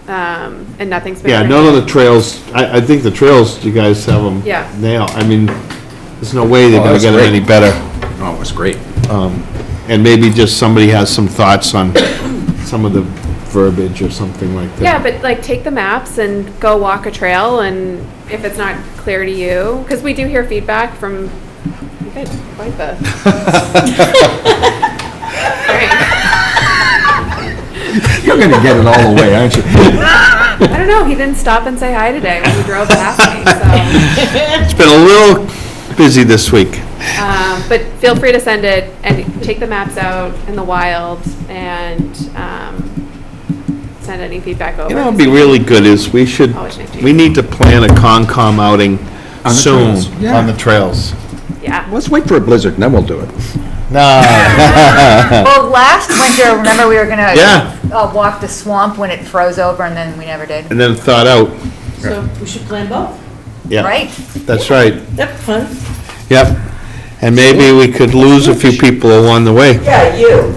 S6: And nothing's been.
S1: Yeah,
S6: written.
S1: none of the trails, I think the trails, you guys have them
S6: Yeah.
S1: nailed. I mean, there's no way they're
S3: Oh,
S1: gonna
S3: that's
S1: get it
S3: great.
S1: any better.
S3: Oh, it was great.
S1: And maybe just somebody has some thoughts on some of the verbiage or something like that.
S6: Yeah, but like take the maps and go walk a trail, and if it's not clear to you, because we do hear feedback from, you got quite the.
S3: You're gonna get it all the way, aren't you?
S6: I don't know, he didn't stop and say hi today when he drove past me, so.
S1: It's been a little busy this week.
S6: But feel free to send it and take the maps out in the wild and send any feedback over.
S1: You know, what'd be really good is we
S6: Always make
S1: need to plan a Concom outing
S3: the
S1: soon
S3: trails. Yeah.
S1: on the trails.
S6: Yeah. Yeah.
S3: Let's wait for a blizzard, and then we'll do it.
S4: Well, last winter, remember we were gonna
S1: Yeah.
S4: walk the swamp when it froze over, and then we never did.
S1: And then thought out.
S12: So we should plan both.
S1: Yeah.
S4: Right?
S1: That's right.
S12: That'd be fun.
S1: Yep. And maybe we could lose a few people along the way.
S2: Yeah, you.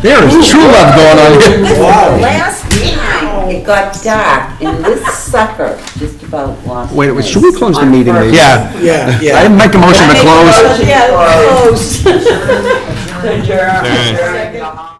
S3: There is true love going on
S2: This is
S3: here.
S2: the last time it got dark, and this sucker just about lost.
S3: Wait,
S2: his
S3: should we close the meeting, maybe?
S1: Yeah.
S14: Yeah,
S3: I make a motion to close.
S12: Yeah, close.
S2: Adjourn.